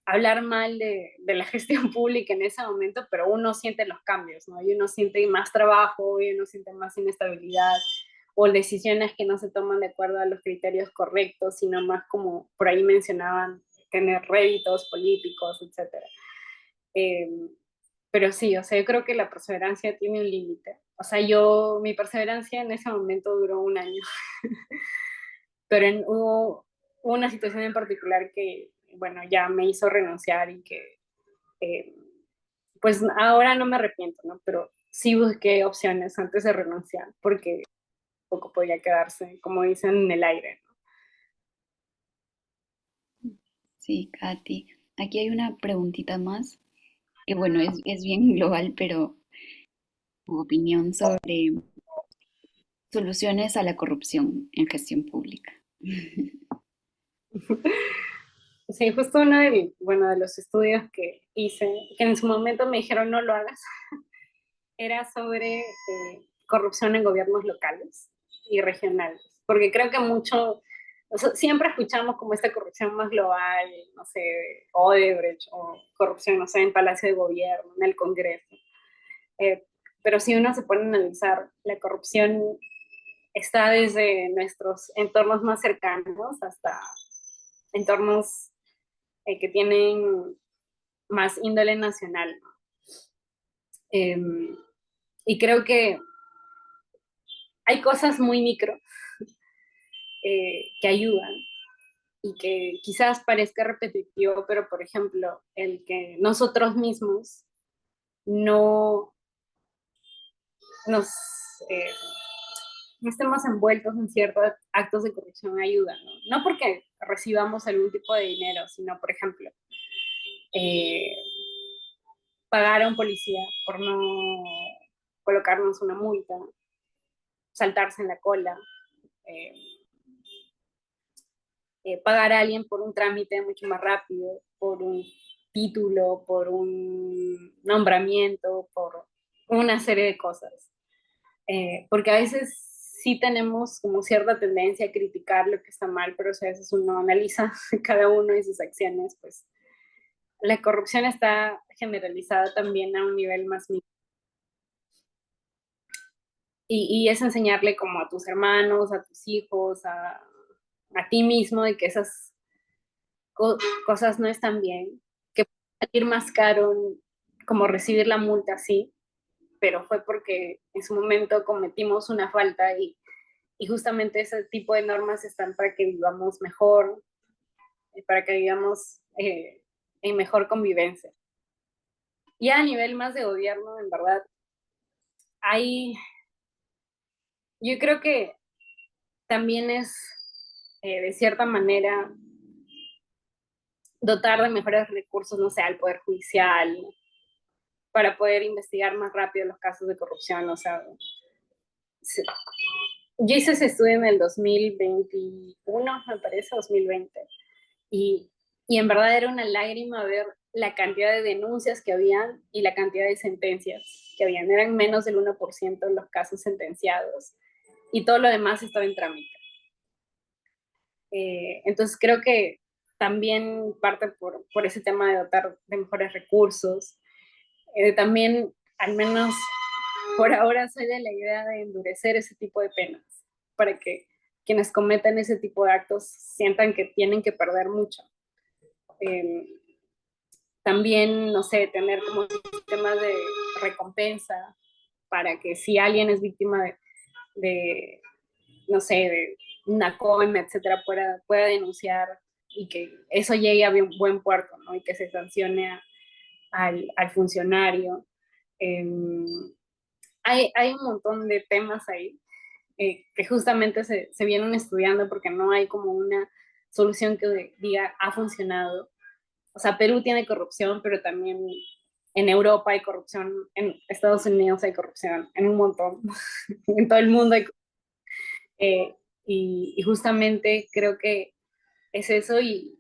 hablar mal de la gestión pública en ese momento, pero uno siente los cambios, ¿no? Y uno siente más trabajo, y uno siente más inestabilidad, o decisiones que no se toman de acuerdo a los criterios correctos, sino más como por ahí mencionaban, tener réditos políticos, etcétera. Eh, pero sí, o sea, yo creo que la perseverancia tiene un límite. O sea, mi perseverancia en ese momento duró 1 año, pero hubo una situación en particular que, bueno, ya me hizo renunciar y que eh, pues ahora no me arrepiento, ¿no? Pero sí busqué opciones antes de renunciar, porque poco podía quedarse, como dicen, en el aire, ¿no? Sí, Katy. Aquí hay una preguntita más, que bueno, es bien global, pero tu opinión sobre soluciones a la corrupción en gestión pública. Sí, justo uno bueno, de los estudios que hice, que en su momento me dijeron no lo hagas, era sobre corrupción en gobiernos locales y regionales, porque creo que mucho, o sea, siempre escuchamos como esta corrupción más global, no sé, Odebrecht o corrupción, no sé, en Palacio de Gobierno, en el Congreso. Eh, pero si uno se pone a analizar, la corrupción está desde nuestros entornos más cercanos hasta entornos que tienen más índole nacional. Eh, y creo que hay cosas muy micro que ayudan y que quizás parezca repetitivo, pero por ejemplo, el que nosotros mismos no nos eh, no estemos envueltos en ciertos actos de corrupción ayuda, ¿no? No porque recibamos algún tipo de dinero, sino, por ejemplo, eh, pagar a un policía por no colocarnos una multa, saltarse en la cola, eh, pagar a alguien por un trámite mucho más rápido, por un título, por un nombramiento, por una serie de cosas. Porque a veces sí tenemos como cierta tendencia a criticar lo que está mal, pero si a veces uno analiza cada uno de sus acciones, pues la corrupción está generalizada también a un nivel más micro. y es enseñarle como a tus hermanos, a tus hijos, a ti mismo, de que esas co cosas no están bien, que puede salir más caro como recibir la multa, sí, pero fue porque en su momento cometimos una falta y justamente ese tipo de normas están para que vivamos mejor, para que vivamos en mejor convivencia. Ya a nivel más de gobierno, en verdad, hay, yo creo que también es de cierta manera dotar de mejores recursos, no sé, al Poder Judicial, para poder investigar más rápido los casos de corrupción. O sea, yo hice ese estudio en el 2021, me parece, 2020, y, y en verdad era una lágrima ver la cantidad de denuncias que habían y la cantidad de sentencias que habían. Eran menos del 1% de los casos sentenciados y todo lo demás estaba en trámite. Entonces creo que también parte por ese tema de dotar de mejores recursos. También, al menos por ahora, soy de la idea de endurecer ese tipo de penas para que quienes cometen ese tipo de actos sientan que tienen que perder mucho. Eh, También, no sé, tener como sistemas de recompensa para que si alguien es víctima de no sé, de una coima, etcétera, pueda denunciar y que eso llegue a buen puerto, ¿no? Y que se sancione al funcionario. Eh, hay un montón de temas ahí que justamente se vienen estudiando porque no hay como una solución que diga ha funcionado. O sea, Perú tiene corrupción, pero también en Europa hay corrupción, en Estados Unidos hay corrupción, en un montón, en todo el mundo hay y justamente creo que es eso y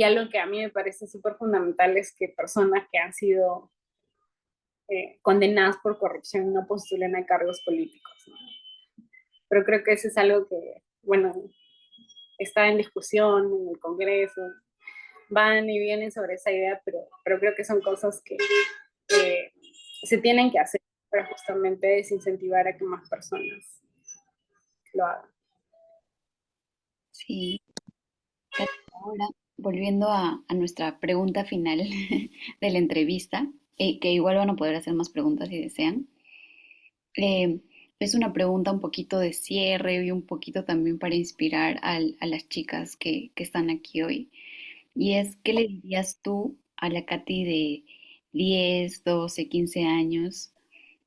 algo que a mí me parece súper fundamental es que personas que han sido condenadas por corrupción no postulen a cargos políticos, ¿no? Pero creo que eso es algo que, bueno, está en discusión en el Congreso, van y vienen sobre esa idea, pero creo que son cosas que se tienen que hacer para justamente desincentivar a que más personas lo hagan. Sí, Katy, ahora volviendo a nuestra pregunta final de la entrevista, que igual van a poder hacer más preguntas si desean. Eh, es una pregunta un poquito de cierre y un poquito también para inspirar a las chicas que están aquí hoy. Y es, ¿qué le dirías tú a la Katy de 10, 12, 15 años?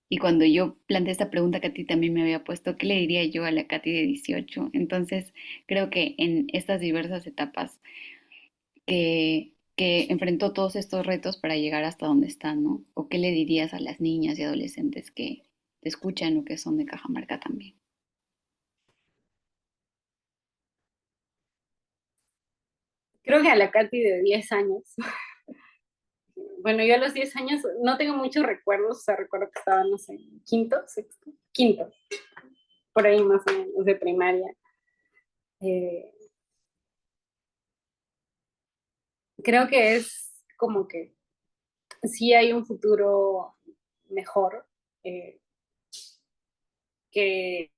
Y cuando yo planteé esta pregunta, Katy también me había puesto, ¿qué le diría yo a la Katy de 18? Entonces, creo que en estas diversas etapas que enfrentó todos estos retos para llegar hasta donde está, ¿no? ¿O qué le dirías a las niñas y adolescentes que te escuchan o que son de Cajamarca también? Creo que a la Katy de 10 años. Bueno, yo a los 10 años no tengo muchos recuerdos, o sea, recuerdo que estaba, no sé, quinto, sexto, quinto, por ahí más o menos de primaria. Eh, Creo que es como que sí hay un futuro mejor, eh, que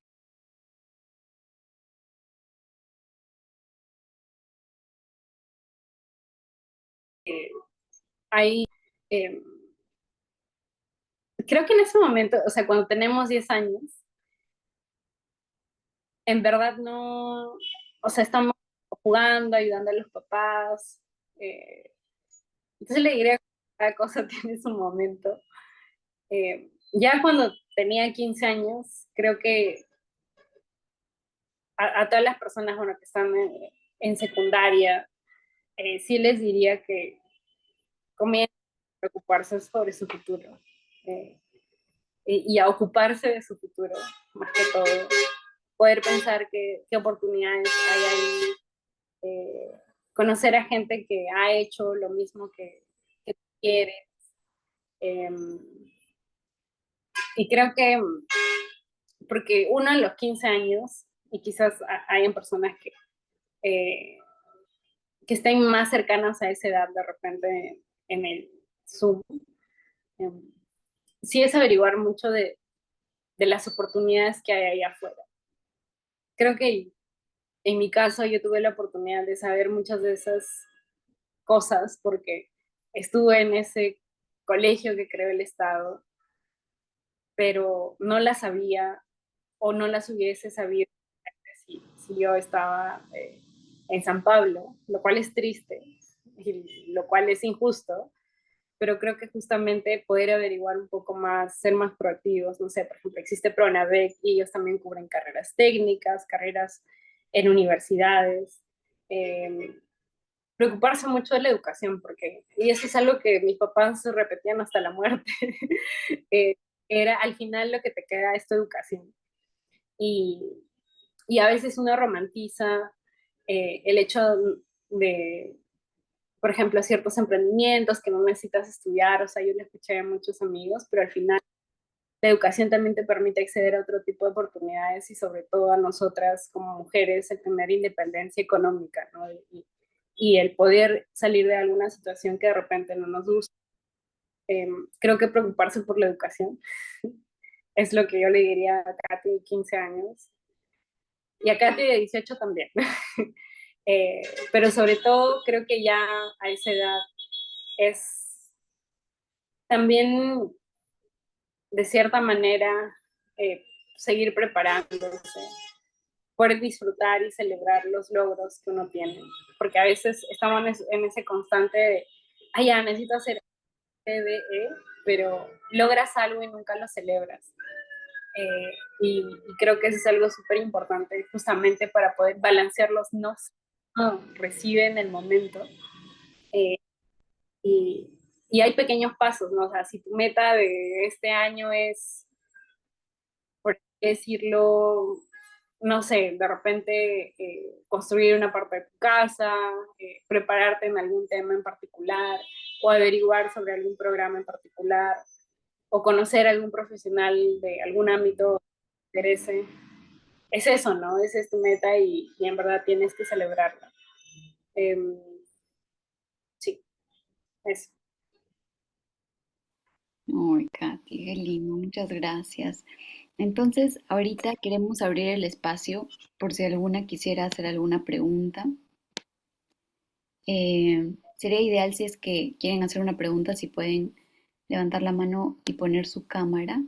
hay, eh, creo que en ese momento, o sea, cuando tenemos 10 años, en verdad no, o sea, estamos jugando, ayudando a los papás, entonces le diría que cada cosa tiene su momento. Ya cuando tenía 15 años, creo que a todas las personas bueno, que están en secundaria, sí les diría que comiencen a preocuparse sobre su futuro eh, y a ocuparse de su futuro, más que todo. Poder pensar qué oportunidades hay ahí, conocer a gente que ha hecho lo mismo que quiere. Eh, y creo que porque uno a los 15 años, y quizás hayan personas eh, que estén más cercanas a esa edad de repente en el Zoom, eh, sí es averiguar mucho de las oportunidades que hay allá afuera. Creo que en mi caso yo tuve la oportunidad de saber muchas de esas cosas porque estuve en ese colegio que creó el Estado, pero no las sabía o no las hubiese sabido si yo estaba en San Pablo, lo cual es triste y lo cual es injusto, pero creo que justamente poder averiguar un poco más, ser más proactivos, no sé, por ejemplo, existe Pronavec y ellos también cubren carreras técnicas, carreras en universidades, eh, preocuparse mucho de la educación, porque, y eso es algo que mis papás repetían hasta la muerte, eh, era al final lo que te queda es tu educación. Y, y a veces uno romantiza el hecho de, por ejemplo, ciertos emprendimientos que no necesitas estudiar, o sea, yo le escuché a muchos amigos, pero al final la educación también te permite acceder a otro tipo de oportunidades y sobre todo a nosotras como mujeres el tener independencia económica, ¿no? Y el poder salir de alguna situación que de repente no nos gusta. Creo que preocuparse por la educación es lo que yo le diría a Katy de 15 años y a Katy de 18 también. eh, pero sobre todo creo que ya a esa edad es también de cierta manera eh, seguir preparándose, poder disfrutar y celebrar los logros que uno tiene, porque a veces estamos en ese constante de, ay, ya necesito hacer TDE, pero logras algo y nunca lo celebras. Y creo que eso es algo súper importante justamente para poder balancear los nos que uno recibe en el momento. Eh, y, y hay pequeños pasos, ¿no? O sea, si tu meta de este año es, por decirlo, no sé, de repente construir una parte de tu casa, prepararte en algún tema en particular o averiguar sobre algún programa en particular o conocer a algún profesional de algún ámbito que te interese. Es eso, ¿no? Esa es tu meta y en verdad tienes que celebrarla. Eh, sí, eso. Ay, Katy, qué lindo, muchas gracias. Entonces, ahorita queremos abrir el espacio por si alguna quisiera hacer alguna pregunta. Sería ideal si es que quieren hacer una pregunta, si pueden levantar la mano y poner su cámara.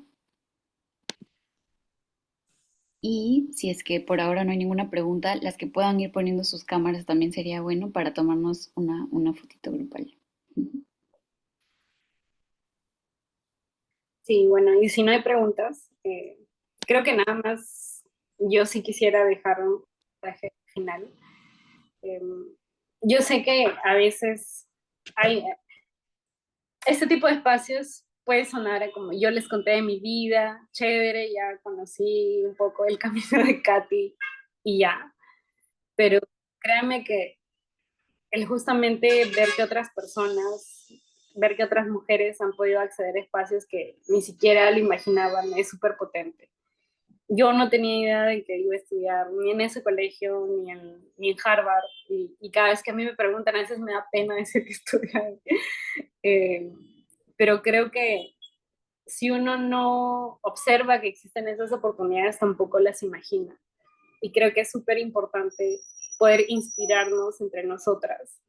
Y si es que por ahora no hay ninguna pregunta, las que puedan ir poniendo sus cámaras también sería bueno para tomarnos una fotito grupal. Sí, bueno, y si no hay preguntas, creo que nada más yo sí quisiera dejar un mensaje final. Eh, yo sé que a veces hay este tipo de espacios puede sonar como yo les conté de mi vida, chévere, ya conocí un poco el camino de Katy y ya, pero créanme que el justamente ver que otras personas, ver que otras mujeres han podido acceder a espacios que ni siquiera lo imaginaban es súper potente. Yo no tenía idea de que iba a estudiar ni en ese colegio ni en Harvard y cada vez que a mí me preguntan a veces me da pena decir que estudié. Eh, pero creo que si uno no observa que existen esas oportunidades, tampoco las imagina. Y creo que es súper importante poder inspirarnos entre nosotras.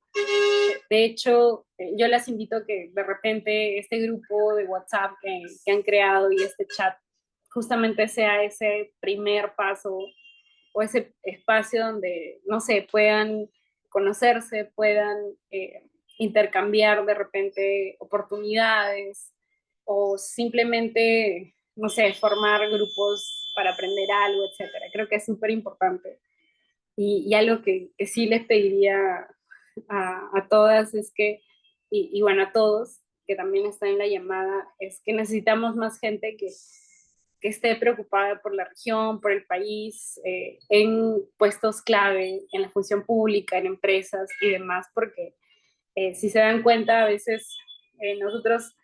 De hecho, yo las invito a que de repente este grupo de WhatsApp que han creado y este chat justamente sea ese primer paso o ese espacio donde, no sé, puedan conocerse, puedan intercambiar de repente oportunidades o simplemente, no sé, formar grupos para aprender algo, etcétera. Creo que es súper importante. Y algo que sí les pediría a todas es que, y bueno, a todos que también están en la llamada, es que necesitamos más gente que esté preocupada por la región, por el país, en puestos clave, en la función pública, en empresas y demás, porque si se dan cuenta, a veces nosotros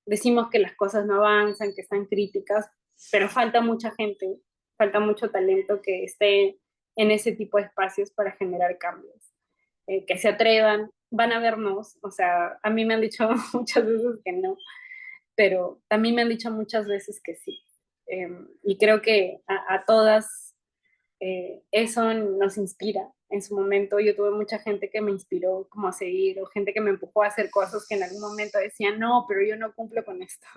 decimos que las cosas no avanzan, que están críticas, pero falta mucha gente, falta mucho talento que esté en ese tipo de espacios para generar cambios, que se atrevan, van a vernos, o sea, a mí me han dicho muchas veces que no, pero también me han dicho muchas veces que sí. Y creo que a todas eso nos inspira. En su momento yo tuve mucha gente que me inspiró como a seguir, o gente que me empujó a hacer cosas que en algún momento decían, no, pero yo no cumplo con esto.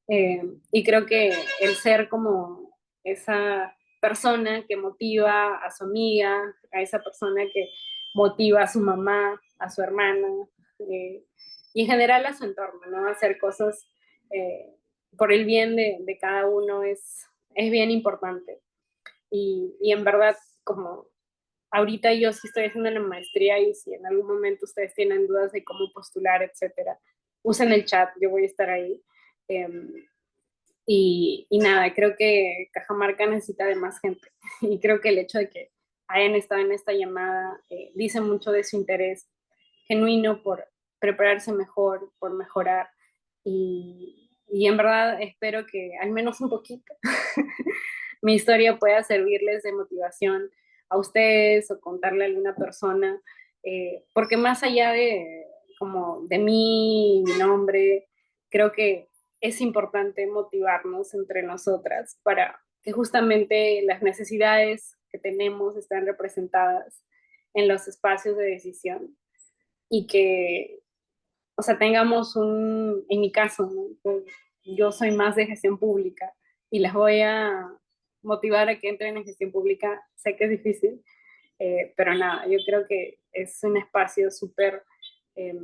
Y creo que el ser como esa persona que motiva a su amiga, a esa persona que motiva a su mamá, a su hermana, y en general a su entorno, ¿no? Hacer cosas eh, por el bien de cada uno es bien importante. Y en verdad, como ahorita yo sí estoy haciendo la maestría y si en algún momento ustedes tienen dudas de cómo postular, etcétera, usen el chat, yo voy a estar ahí. Eh, y nada, creo que Cajamarca necesita de más gente. Y creo que el hecho de que hayan estado en esta llamada dice mucho de su interés genuino por prepararse mejor, por mejorar. Y en verdad espero que al menos un poquito mi historia pueda servirles de motivación a ustedes o contarle a alguna persona, porque más allá de como de mí, mi nombre, creo que es importante motivarnos entre nosotras para que justamente las necesidades que tenemos estén representadas en los espacios de decisión y que, o sea, tengamos en mi caso, ¿no? Pues, yo soy más de gestión pública y las voy a motivar a que entren en gestión pública. Sé que es difícil, pero nada, yo creo que es un espacio súper eh,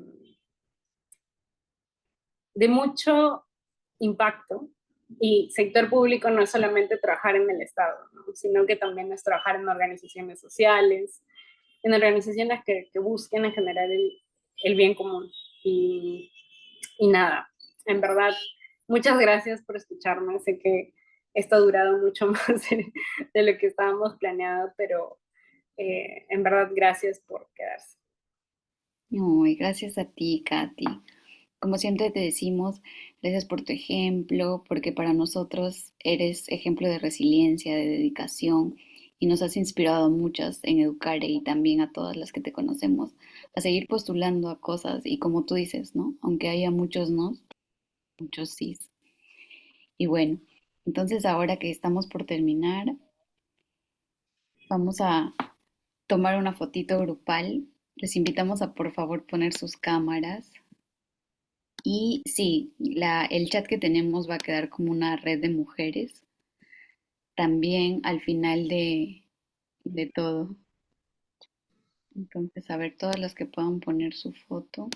de mucho impacto. Y sector público no es solamente trabajar en el Estado, ¿no? Sino que también es trabajar en organizaciones sociales, en organizaciones que busquen en general el bien común. Y, y nada, en verdad, muchas gracias por escucharme. Sé que esto ha durado mucho más de lo que estábamos planeado, pero en verdad, gracias por quedarse. Ay, gracias a ti, Katy. Como siempre te decimos, gracias por tu ejemplo, porque para nosotros eres ejemplo de resiliencia, de dedicación y nos has inspirado a muchas en Educare y también a todas las que te conocemos a seguir postulando a cosas y como tú dices, ¿no? Aunque haya muchos no, muchos sí. Y bueno, entonces ahora que estamos por terminar, vamos a tomar una fotito grupal. Les invitamos a por favor poner sus cámaras. Y sí, el chat que tenemos va a quedar como una red de mujeres. También al final de todo. Entonces, a ver, todas las que puedan poner su foto.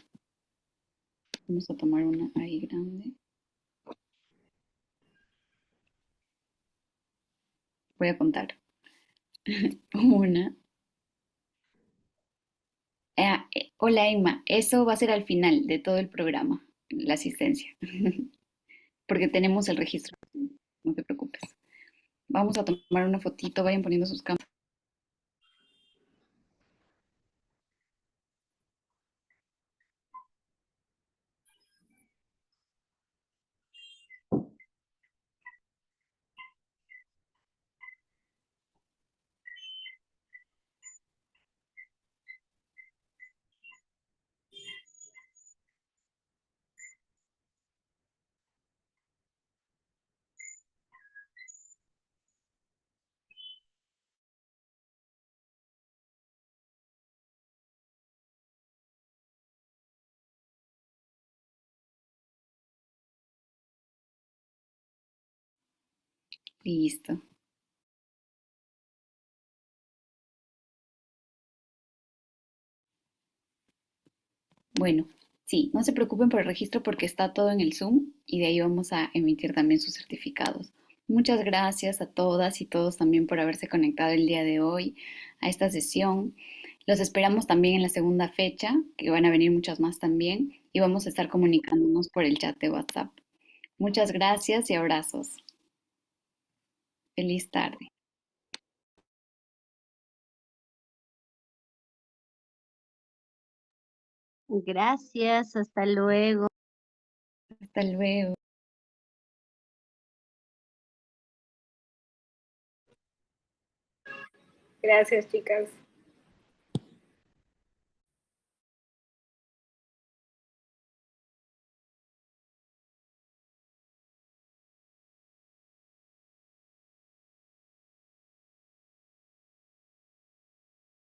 Vamos a tomar una ahí grande. Voy a contar. Una. Hola Emma, eso va a ser al final de todo el programa, la asistencia, porque tenemos el registro, no te preocupes. Vamos a tomar una fotito, vayan poniendo sus cámaras. Listo. Bueno, sí, no se preocupen por el registro porque está todo en el Zoom y de ahí vamos a emitir también sus certificados. Muchas gracias a todas y todos también por haberse conectado el día de hoy a esta sesión. Los esperamos también en la segunda fecha, que van a venir muchas más también, y vamos a estar comunicándonos por el chat de WhatsApp. Muchas gracias y abrazos. Feliz tarde. Gracias, hasta luego. Hasta luego. Gracias, chicas.